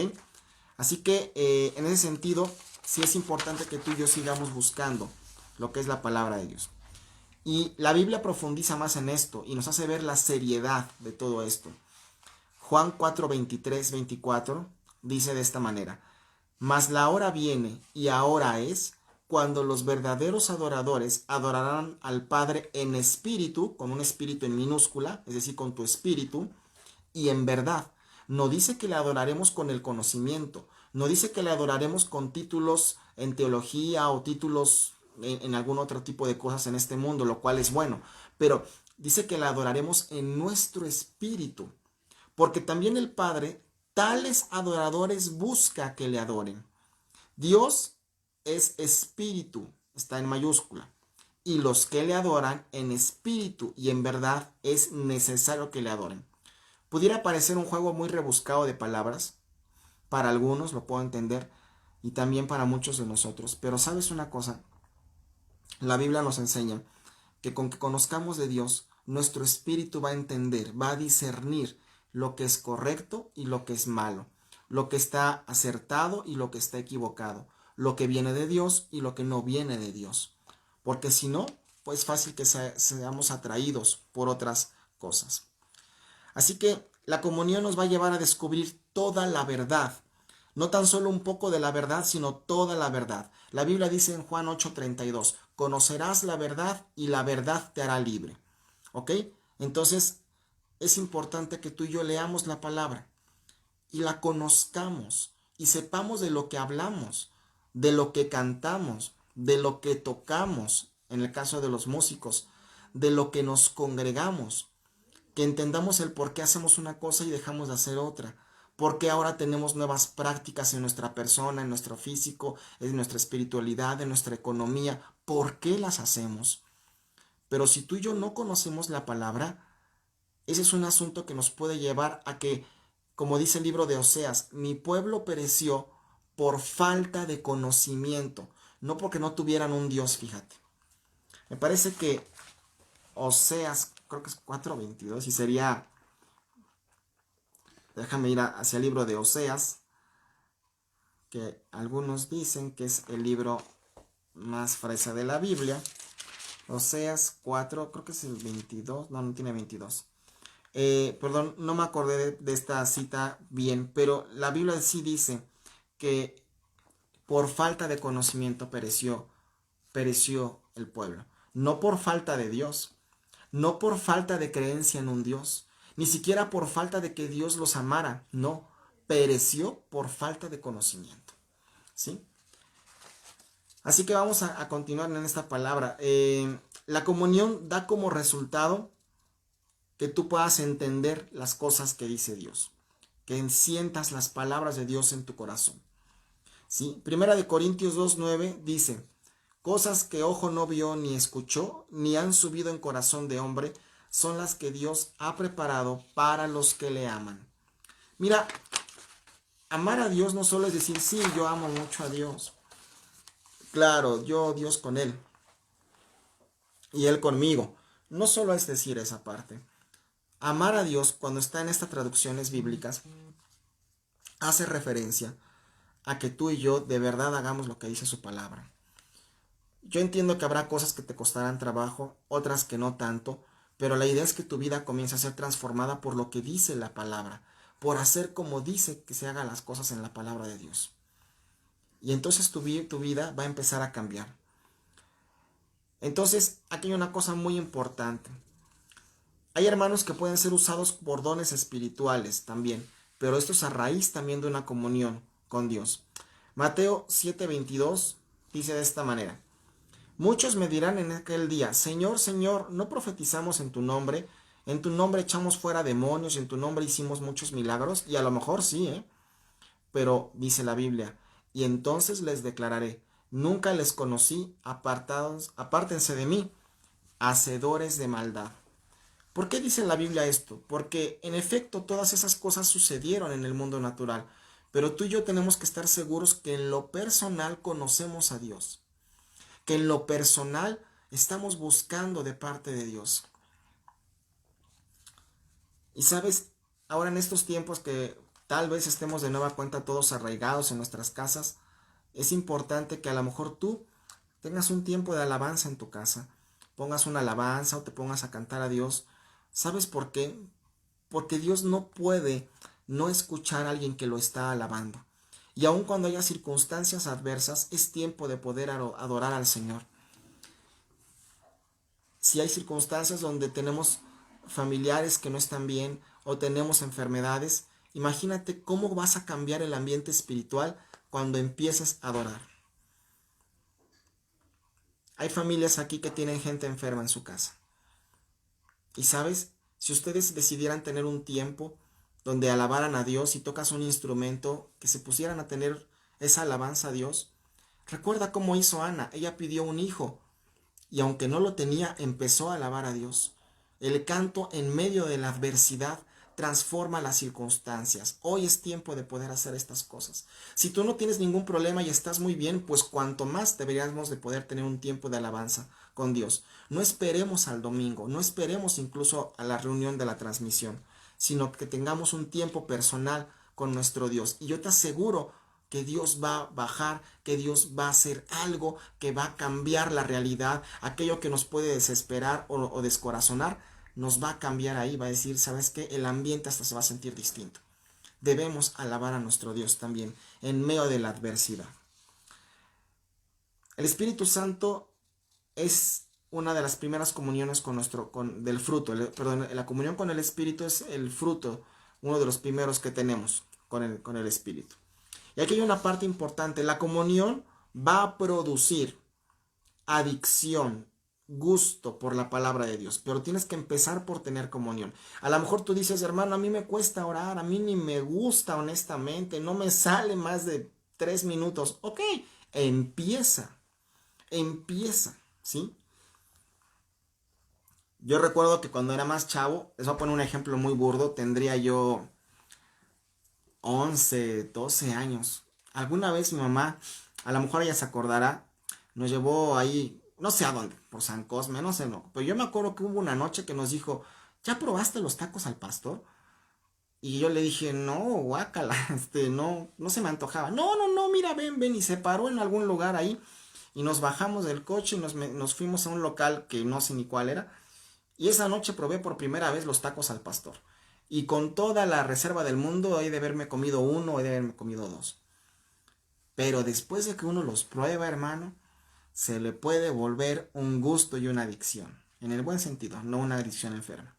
Así que en ese sentido, sí es importante que tú y yo sigamos buscando lo que es la palabra de Dios. Y la Biblia profundiza más en esto y nos hace ver la seriedad de todo esto. Juan 4, 23, 24 dice de esta manera: mas la hora viene y ahora es cuando los verdaderos adoradores adorarán al Padre en espíritu, con un espíritu en minúscula, es decir, con tu espíritu, y en verdad. No dice que le adoraremos con el conocimiento, no dice que le adoraremos con títulos en teología o títulos en algún otro tipo de cosas en este mundo, lo cual es bueno, pero dice que le adoraremos en nuestro espíritu, porque también el Padre tales adoradores busca que le adoren. Dios es espíritu, está en mayúscula, y los que le adoran en espíritu y en verdad es necesario que le adoren. Pudiera parecer un juego muy rebuscado de palabras, para algunos lo puedo entender, y también para muchos de nosotros, pero sabes una cosa, la Biblia nos enseña que con que conozcamos de Dios, nuestro espíritu va a entender, va a discernir lo que es correcto y lo que es malo, lo que está acertado y lo que está equivocado, lo que viene de Dios y lo que no viene de Dios. Porque si no, pues fácil que seamos atraídos por otras cosas. Así que la comunión nos va a llevar a descubrir toda la verdad. No tan solo un poco de la verdad, sino toda la verdad. La Biblia dice en Juan 8:32, conocerás la verdad y la verdad te hará libre. ¿Ok? Entonces es importante que tú y yo leamos la palabra y la conozcamos y sepamos de lo que hablamos, de lo que cantamos, de lo que tocamos, en el caso de los músicos, de lo que nos congregamos, que entendamos el por qué hacemos una cosa y dejamos de hacer otra, por qué ahora tenemos nuevas prácticas en nuestra persona, en nuestro físico, en nuestra espiritualidad, en nuestra economía, por qué las hacemos. Pero si tú y yo no conocemos la palabra, ese es un asunto que nos puede llevar a que, como dice el libro de Oseas, mi pueblo pereció por falta de conocimiento, no porque no tuvieran un Dios, fíjate. Me parece que Oseas, creo que es 4:22 y sería, déjame ir hacia el libro de Oseas, que algunos dicen que es el libro más fresa de la Biblia. Oseas 4, creo que es el 22, no tiene 22. Perdón, no me acordé de esta cita bien, pero la Biblia sí dice que por falta de conocimiento pereció el pueblo. No por falta de Dios, no por falta de creencia en un Dios, ni siquiera por falta de que Dios los amara, no, pereció por falta de conocimiento. ¿Sí? Así que vamos a continuar en esta palabra. La comunión da como resultado que tú puedas entender las cosas que dice Dios, que sientas las palabras de Dios en tu corazón. ¿Sí? Primera de Corintios 2:9 dice, cosas que ojo no vio ni escuchó, ni han subido en corazón de hombre, son las que Dios ha preparado para los que le aman. Mira, amar a Dios no solo es decir, sí, yo amo mucho a Dios. Claro, yo Dios con Él y Él conmigo. No solo es decir esa parte. Amar a Dios, cuando está en estas traducciones bíblicas, hace referencia a que tú y yo de verdad hagamos lo que dice su palabra. Yo entiendo que habrá cosas que te costarán trabajo, otras que no tanto, pero la idea es que tu vida comience a ser transformada por lo que dice la palabra, por hacer como dice que se hagan las cosas en la palabra de Dios. Y entonces tu vida va a empezar a cambiar. Entonces, aquí hay una cosa muy importante. Hay hermanos que pueden ser usados por dones espirituales también, pero esto es a raíz también de una comunión con Dios. Mateo 7:22 dice de esta manera, muchos me dirán en aquel día, Señor, Señor, ¿no profetizamos en tu nombre echamos fuera demonios, en tu nombre hicimos muchos milagros? Y a lo mejor sí, pero dice la Biblia, y entonces les declararé, nunca les conocí, apartados, apártense de mí, hacedores de maldad. ¿Por qué dice la Biblia esto? Porque en efecto todas esas cosas sucedieron en el mundo natural, pero tú y yo tenemos que estar seguros que en lo personal conocemos a Dios, que en lo personal estamos buscando de parte de Dios. Y sabes, ahora en estos tiempos que tal vez estemos de nueva cuenta todos arraigados en nuestras casas, es importante que a lo mejor tú tengas un tiempo de alabanza en tu casa, pongas una alabanza o te pongas a cantar a Dios. ¿Sabes por qué? Porque Dios no puede no escuchar a alguien que lo está alabando. Y aun cuando haya circunstancias adversas, es tiempo de poder adorar al Señor. Si hay circunstancias donde tenemos familiares que no están bien o tenemos enfermedades, imagínate cómo vas a cambiar el ambiente espiritual cuando empieces a adorar. Hay familias aquí que tienen gente enferma en su casa. Y sabes, si ustedes decidieran tener un tiempo donde alabaran a Dios y tocas un instrumento, que se pusieran a tener esa alabanza a Dios, recuerda cómo hizo Ana. Ella pidió un hijo y aunque no lo tenía, empezó a alabar a Dios. El canto en medio de la adversidad transforma las circunstancias. Hoy es tiempo de poder hacer estas cosas. Si tú no tienes ningún problema y estás muy bien, pues cuanto más deberíamos de poder tener un tiempo de alabanza con Dios. No esperemos al domingo, no esperemos incluso a la reunión de la transmisión, sino que tengamos un tiempo personal con nuestro Dios. Y yo te aseguro que Dios va a bajar, que Dios va a hacer algo que va a cambiar la realidad, aquello que nos puede desesperar o descorazonar, nos va a cambiar ahí, va a decir, ¿sabes qué? El ambiente hasta se va a sentir distinto. Debemos alabar a nuestro Dios también en medio de la adversidad. El Espíritu Santo es una de las primeras comuniones del fruto. Perdón, la comunión con el Espíritu es el fruto, uno de los primeros que tenemos con el Espíritu. Y aquí hay una parte importante. La comunión va a producir adicción, gusto por la palabra de Dios, pero tienes que empezar por tener comunión. A lo mejor tú dices, hermano, a mí me cuesta orar, a mí ni me gusta honestamente, no me sale más de 3 minutos. Ok, empieza, ¿sí? Yo recuerdo que cuando era más chavo, les voy a poner un ejemplo muy burdo, tendría yo 11, 12 años. Alguna vez mi mamá, a lo mejor ella se acordará, nos llevó ahí, no sé a dónde, por San Cosme, no sé, no. Pero yo me acuerdo que hubo una noche que nos dijo, ¿ya probaste los tacos al pastor? Y yo le dije, no, guácala, no, no se me antojaba. No, no, no, mira, ven, ven. Y se paró en algún lugar ahí. Y nos bajamos del coche y nos fuimos a un local que no sé ni cuál era. Y esa noche probé por primera vez los tacos al pastor. Y con toda la reserva del mundo, he de haberme comido uno, he de haberme comido dos. Pero después de que uno los prueba, hermano, se le puede volver un gusto y una adicción. En el buen sentido, no una adicción enferma.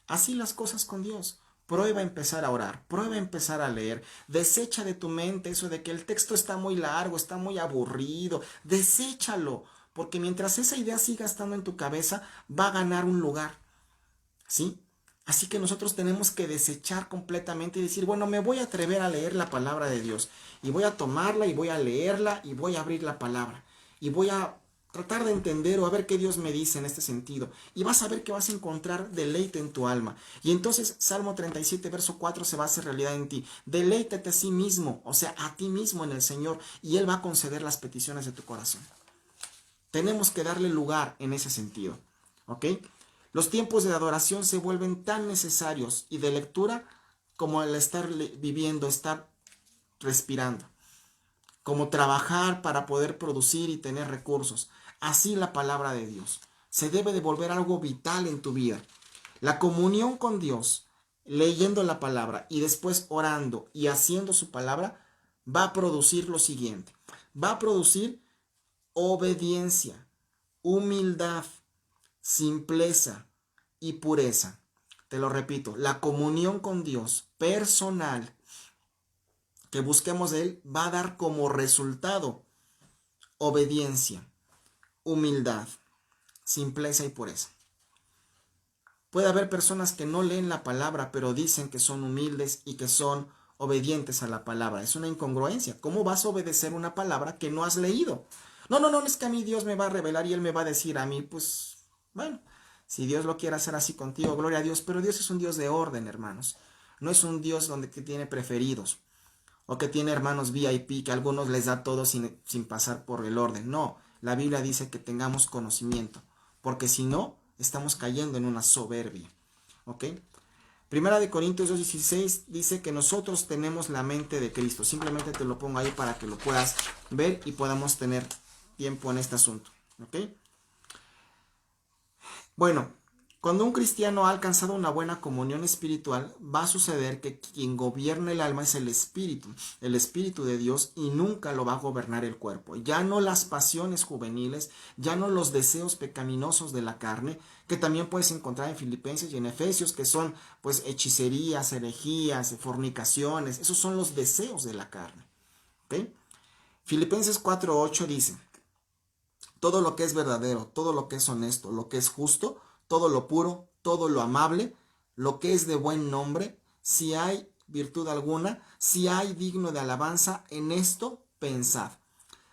Así las cosas con Dios. Prueba a empezar a orar, prueba a empezar a leer, desecha de tu mente eso de que el texto está muy largo, está muy aburrido, deséchalo, porque mientras esa idea siga estando en tu cabeza, va a ganar un lugar, ¿sí? Así que nosotros tenemos que desechar completamente y decir, bueno, me voy a atrever a leer la palabra de Dios, y voy a tomarla, y voy a leerla, y voy a abrir la palabra, y voy a tratar de entender o a ver qué Dios me dice en este sentido. Y vas a ver que vas a encontrar deleite en tu alma. Y entonces Salmo 37, verso 4 se va a hacer realidad en ti. Deleítate a sí mismo, o sea, a ti mismo en el Señor, y Él va a conceder las peticiones de tu corazón. Tenemos que darle lugar en ese sentido, ¿ok? Los tiempos de adoración se vuelven tan necesarios y de lectura como el estar viviendo, estar respirando, como trabajar para poder producir y tener recursos. Así la palabra de Dios se debe de volver algo vital en tu vida. La comunión con Dios, leyendo la palabra y después orando y haciendo su palabra, va a producir lo siguiente. Va a producir obediencia, humildad, simpleza y pureza. Te lo repito, la comunión con Dios personal que busquemos de Él va a dar como resultado obediencia, humildad, simpleza y pureza. Puede haber personas que no leen la palabra, pero dicen que son humildes y que son obedientes a la palabra. Es una incongruencia. ¿Cómo vas a obedecer una palabra que no has leído? No, no, no, es que a mí Dios me va a revelar y Él me va a decir a mí, pues, bueno, si Dios lo quiere hacer así contigo, gloria a Dios, pero Dios es un Dios de orden, hermanos. No es un Dios que tiene preferidos o que tiene hermanos VIP que a algunos les da todo sin pasar por el orden. No, la Biblia dice que tengamos conocimiento, porque si no, estamos cayendo en una soberbia. ¿Ok? Primera de Corintios 2:16 dice que nosotros tenemos la mente de Cristo. Simplemente te lo pongo ahí para que lo puedas ver y podamos tener tiempo en este asunto. ¿Ok? Bueno, cuando un cristiano ha alcanzado una buena comunión espiritual, va a suceder que quien gobierna el alma es el Espíritu de Dios, y nunca lo va a gobernar el cuerpo. Ya no las pasiones juveniles, ya no los deseos pecaminosos de la carne, que también puedes encontrar en Filipenses y en Efesios, que son pues hechicerías, herejías, fornicaciones. Esos son los deseos de la carne. ¿Ok? Filipenses 4:8 dice: todo lo que es verdadero, todo lo que es honesto, lo que es justo, todo lo puro, todo lo amable, lo que es de buen nombre, si hay virtud alguna, si hay digno de alabanza, en esto pensad.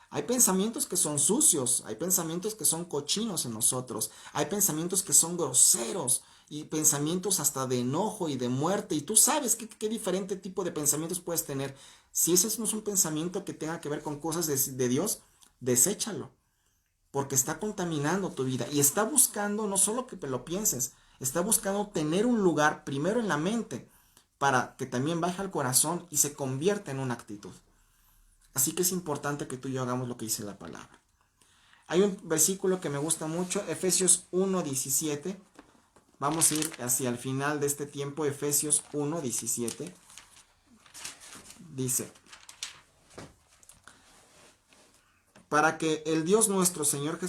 Hay pensamientos que son sucios, hay pensamientos que son cochinos en nosotros, hay pensamientos que son groseros y pensamientos hasta de enojo y de muerte. Y tú sabes qué diferente tipo de pensamientos puedes tener. Si ese no es un pensamiento que tenga que ver con cosas de Dios, deséchalo, porque está contaminando tu vida y está buscando no solo que lo pienses, está buscando tener un lugar primero en la mente para que también baje al corazón y se convierta en una actitud. Así que es importante que tú y yo hagamos lo que dice la palabra. Hay un versículo que me gusta mucho, Efesios 1:17. Vamos a ir hacia el final de este tiempo, Efesios 1:17. Dice: para que el Dios de nuestro Señor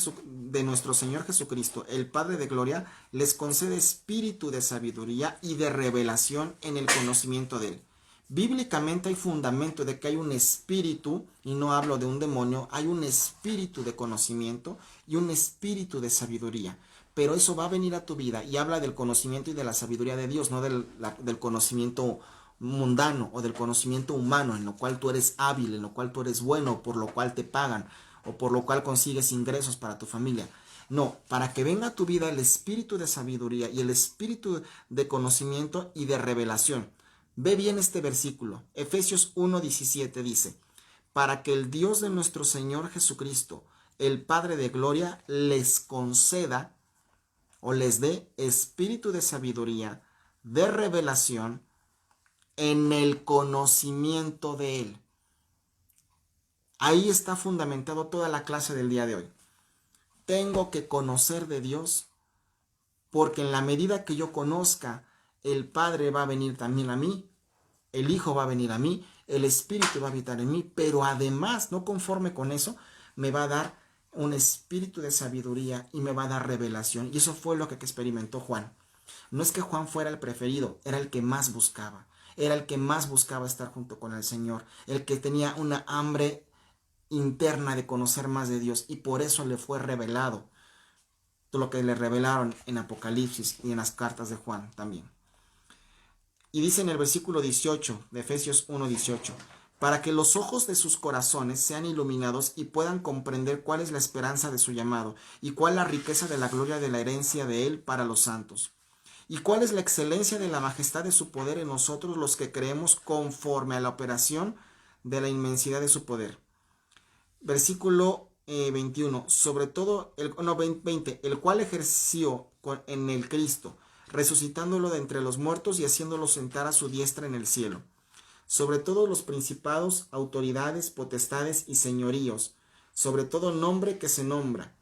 Jesucristo, el Padre de gloria, les concede espíritu de sabiduría y de revelación en el conocimiento de Él. Bíblicamente hay fundamento de que hay un espíritu, y no hablo de un demonio, hay un espíritu de conocimiento y un espíritu de sabiduría. Pero eso va a venir a tu vida, y habla del conocimiento y de la sabiduría de Dios, no del conocimiento mundano o del conocimiento humano, en lo cual tú eres hábil, en lo cual tú eres bueno, por lo cual te pagan o por lo cual consigues ingresos para tu familia. No, para que venga a tu vida el espíritu de sabiduría y el espíritu de conocimiento y de revelación. Ve bien este versículo. Efesios 1:17 dice: para que el Dios de nuestro Señor Jesucristo, el Padre de gloria, les conceda o les dé espíritu de sabiduría, de revelación, en el conocimiento de Él. Ahí está fundamentado toda la clase del día de hoy. Tengo que conocer de Dios, porque en la medida que yo conozca, el Padre va a venir también a mí, el Hijo va a venir a mí, el Espíritu va a habitar en mí, pero además, no conforme con eso, me va a dar un espíritu de sabiduría y me va a dar revelación. Y eso fue lo que experimentó Juan. No es que Juan fuera el preferido, era el que más buscaba. Era el que más buscaba estar junto con el Señor, el que tenía una hambre interna de conocer más de Dios, y por eso le fue revelado todo lo que le revelaron en Apocalipsis y en las cartas de Juan también. Y dice en el versículo 18 de Efesios 1:18: para que los ojos de sus corazones sean iluminados y puedan comprender cuál es la esperanza de su llamado y cuál la riqueza de la gloria de la herencia de Él para los santos, y cuál es la excelencia de la majestad de su poder en nosotros los que creemos, conforme a la operación de la inmensidad de su poder. Versículo 21, sobre todo, 20, el cual ejerció en el Cristo, resucitándolo de entre los muertos y haciéndolo sentar a su diestra en el cielo, sobre todos los principados, autoridades, potestades y señoríos, sobre todo nombre que se nombra,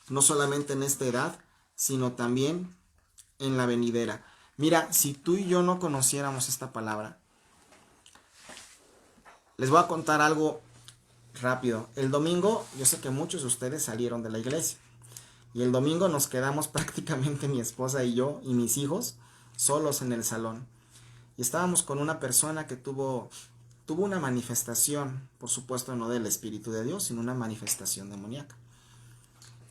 no solamente en esta edad, sino también en la venidera. Mira, si tú y yo no conociéramos esta palabra, les voy a contar algo rápido. El domingo, yo sé que muchos de ustedes salieron de la iglesia, y el domingo nos quedamos prácticamente mi esposa y yo y mis hijos solos en el salón. Y estábamos con una persona que tuvo una manifestación, por supuesto no del Espíritu de Dios, sino una manifestación demoníaca.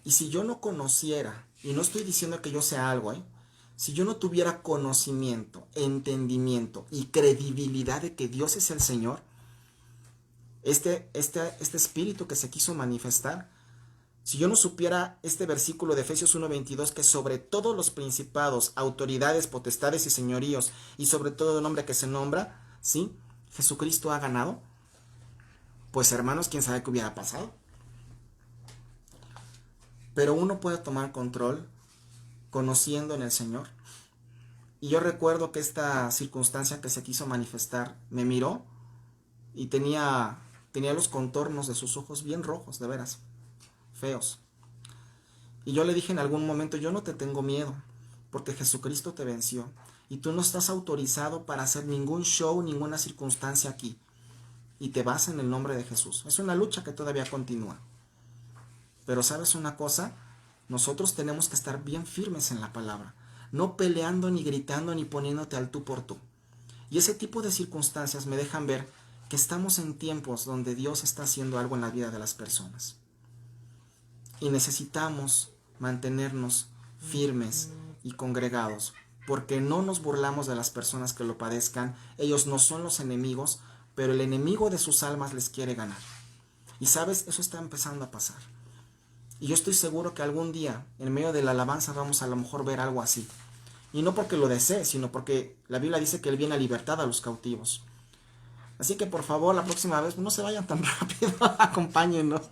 Y si yo no conociera, y no estoy diciendo que yo sea algo, si yo no tuviera conocimiento, entendimiento y credibilidad de que Dios es el Señor, este espíritu que se quiso manifestar, si yo no supiera este versículo de Efesios 1:22, que sobre todos los principados, autoridades, potestades y señoríos, y sobre todo el nombre que se nombra, ¿sí? Jesucristo ha ganado, pues hermanos, quién sabe qué hubiera pasado. Pero uno puede tomar control conociendo en el Señor. Y yo recuerdo que esta circunstancia que se quiso manifestar me miró y tenía los contornos de sus ojos bien rojos, de veras, feos. Y yo le dije en algún momento, yo no te tengo miedo, porque Jesucristo te venció. Y tú no estás autorizado para hacer ningún show, ninguna circunstancia aquí. Y te vas en el nombre de Jesús. Es una lucha que todavía continúa. Pero ¿sabes una cosa? Nosotros tenemos que estar bien firmes en la palabra. No peleando, ni gritando, ni poniéndote al tú por tú. Y ese tipo de circunstancias me dejan ver que estamos en tiempos donde Dios está haciendo algo en la vida de las personas. Y necesitamos mantenernos firmes y congregados, porque no nos burlamos de las personas que lo padezcan. Ellos no son los enemigos, pero el enemigo de sus almas les quiere ganar. Y sabes, eso está empezando a pasar. Y yo estoy seguro que algún día, en medio de la alabanza, vamos a lo mejor ver algo así. Y no porque lo desee, sino porque la Biblia dice que Él viene a libertad a los cautivos. Así que por favor, la próxima vez no se vayan tan rápido, acompáñenos.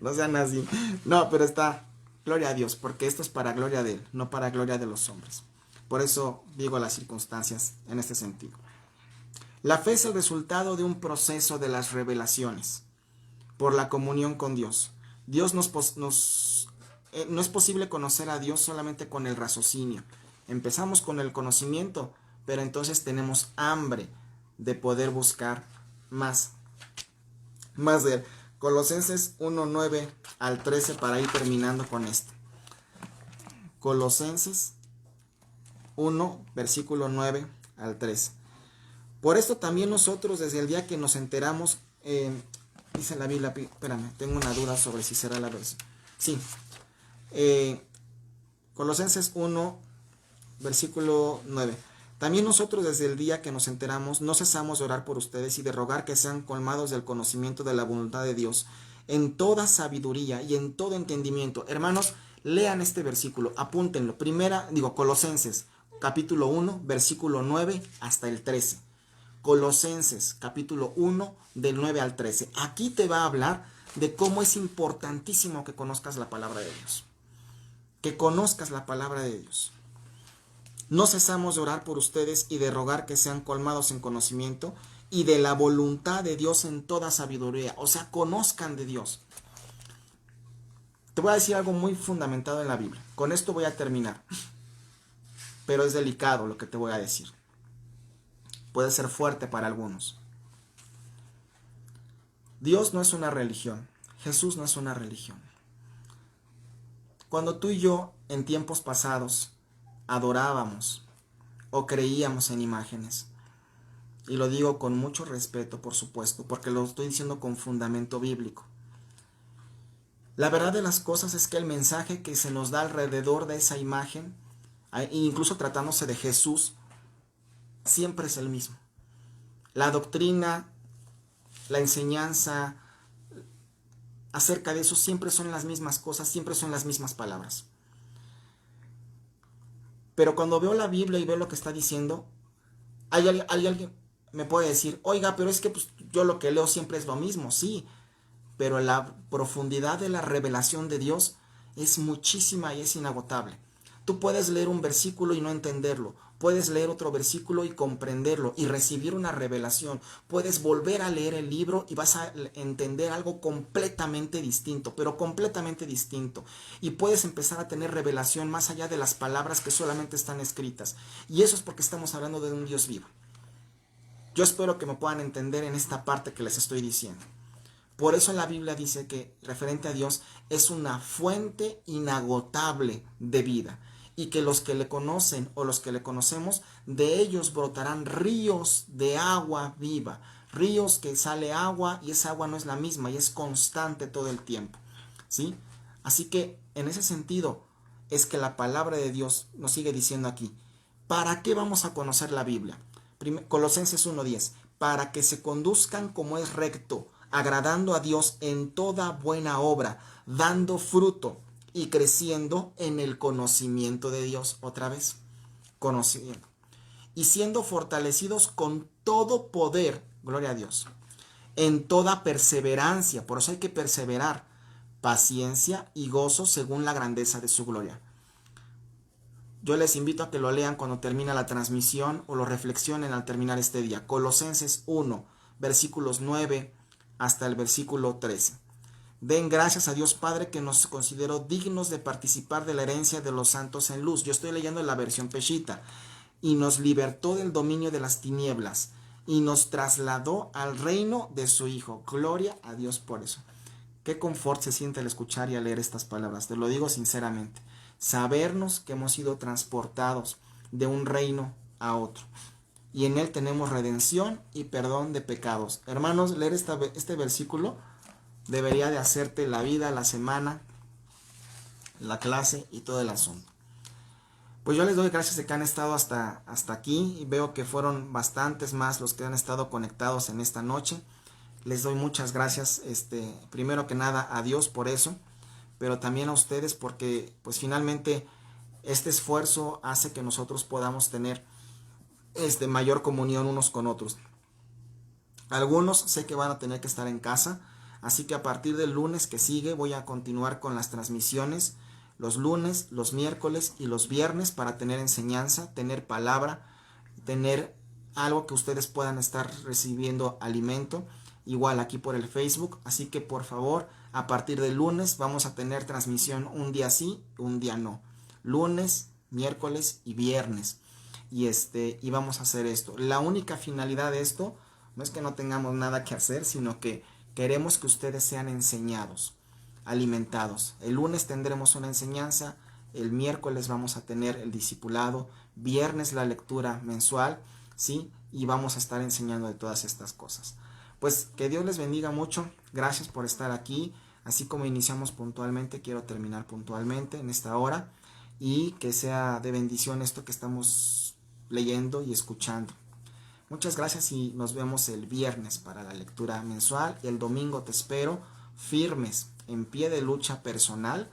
No sean así. No, pero está, gloria a Dios, porque esto es para gloria de Él, no para gloria de los hombres. Por eso digo las circunstancias en este sentido. La fe es el resultado de un proceso de las revelaciones por la comunión con Dios. No es posible conocer a Dios solamente con el raciocinio. Empezamos con el conocimiento, pero entonces tenemos hambre de poder buscar más de Él. Colosenses 1:9 al 13 para ir terminando con esto. Colosenses 1, versículo 9 al 13. Por esto también nosotros, desde el día que nos enteramos, dice la Biblia, espérame, tengo una duda sobre si será la versión. Sí. Colosenses 1, versículo 9. También nosotros desde el día que nos enteramos no cesamos de orar por ustedes y de rogar que sean colmados del conocimiento de la voluntad de Dios en toda sabiduría y en todo entendimiento. Hermanos, lean este versículo, apúntenlo. Colosenses capítulo 1, versículo 9 hasta el 13. Colosenses capítulo 1 del 9 al 13. Aquí te va a hablar de cómo es importantísimo que conozcas la palabra de Dios. Que conozcas la palabra de Dios. No cesamos de orar por ustedes y de rogar que sean colmados en conocimiento y de la voluntad de Dios en toda sabiduría. O sea, conozcan de Dios. Te voy a decir algo muy fundamentado en la Biblia. Con esto voy a terminar. Pero es delicado lo que te voy a decir. Puede ser fuerte para algunos. Dios no es una religión. Jesús no es una religión. Cuando tú y yo, en tiempos pasados, adorábamos o creíamos en imágenes, y lo digo con mucho respeto, por supuesto, porque lo estoy diciendo con fundamento bíblico. La verdad de las cosas es que el mensaje que se nos da alrededor de esa imagen, incluso tratándose de Jesús, siempre es el mismo. La doctrina, la enseñanza acerca de eso siempre son las mismas cosas, siempre son las mismas palabras. Pero cuando veo la Biblia y veo lo que está diciendo, alguien me puede decir, oiga, pero es que pues, yo lo que leo siempre es lo mismo. Sí, pero la profundidad de la revelación de Dios es muchísima y es inagotable. Tú puedes leer un versículo y no entenderlo. Puedes leer otro versículo y comprenderlo y recibir una revelación. Puedes volver a leer el libro y vas a entender algo completamente distinto, pero completamente distinto. Y puedes empezar a tener revelación más allá de las palabras que solamente están escritas. Y eso es porque estamos hablando de un Dios vivo. Yo espero que me puedan entender en esta parte que les estoy diciendo. Por eso la Biblia dice que, referente a Dios, es una fuente inagotable de vida. Y que los que le conocen o los que le conocemos, de ellos brotarán ríos de agua viva. Ríos que sale agua y esa agua no es la misma y es constante todo el tiempo. ¿Sí? Así que en ese sentido es que la palabra de Dios nos sigue diciendo aquí. ¿Para qué vamos a conocer la Biblia? Colosenses 1:10. Para que se conduzcan como es recto, agradando a Dios en toda buena obra, dando fruto y creciendo en el conocimiento de Dios. Otra vez, conocimiento. Y siendo fortalecidos con todo poder, gloria a Dios, en toda perseverancia, por eso hay que perseverar, paciencia y gozo según la grandeza de su gloria. Yo les invito a que lo lean cuando termina la transmisión o lo reflexionen al terminar este día. Colosenses 1, versículos 9 hasta el versículo 13. Den gracias a Dios Padre que nos consideró dignos de participar de la herencia de los santos en luz. Yo estoy leyendo en la versión Peshita. Y nos libertó del dominio de las tinieblas y nos trasladó al reino de su Hijo. Gloria a Dios por eso. Qué confort se siente al escuchar y al leer estas palabras. Te lo digo sinceramente. Sabernos que hemos sido transportados de un reino a otro. Y en él tenemos redención y perdón de pecados. Hermanos, leer este versículo debería de hacerte la vida, la semana, la clase y todo el asunto. Pues yo les doy gracias de que han estado hasta aquí y veo que fueron bastantes más los que han estado conectados en esta noche. Les doy muchas gracias, primero que nada a Dios por eso, pero también a ustedes porque pues finalmente este esfuerzo hace que nosotros podamos tener mayor comunión unos con otros. Algunos sé que van a tener que estar en casa, así que a partir del lunes que sigue voy a continuar con las transmisiones los lunes, los miércoles y los viernes para tener enseñanza, tener palabra, tener algo que ustedes puedan estar recibiendo alimento, igual aquí por el Facebook. Así que por favor, a partir del lunes vamos a tener transmisión un día sí, un día no. Lunes, miércoles y viernes. Y vamos a hacer esto. La única finalidad de esto no es que no tengamos nada que hacer, sino que queremos que ustedes sean enseñados, alimentados. El lunes tendremos una enseñanza, el miércoles vamos a tener el discipulado, viernes la lectura mensual, ¿sí? Y vamos a estar enseñando de todas estas cosas. Pues que Dios les bendiga mucho, gracias por estar aquí, así como iniciamos puntualmente, quiero terminar puntualmente en esta hora, y que sea de bendición esto que estamos leyendo y escuchando. Muchas gracias y nos vemos el viernes para la lectura mensual, y el domingo te espero firmes, en pie de lucha personal,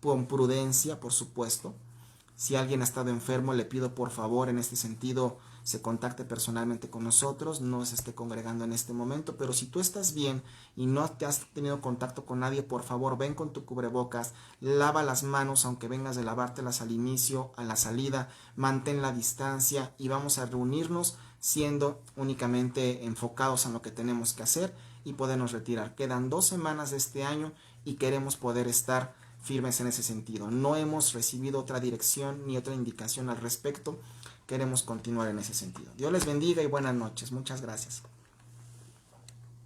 con prudencia, por supuesto. Si alguien ha estado enfermo, le pido por favor en este sentido se contacte personalmente con nosotros, no se esté congregando en este momento, pero si tú estás bien y no te has tenido contacto con nadie, por favor ven con tu cubrebocas, lava las manos aunque vengas de lavártelas al inicio, a la salida, mantén la distancia y vamos a reunirnos siendo únicamente enfocados en lo que tenemos que hacer y podernos retirar. Quedan 2 semanas de este año y queremos poder estar firmes en ese sentido. No hemos recibido otra dirección ni otra indicación al respecto. Queremos continuar en ese sentido. Dios les bendiga y buenas noches. Muchas gracias.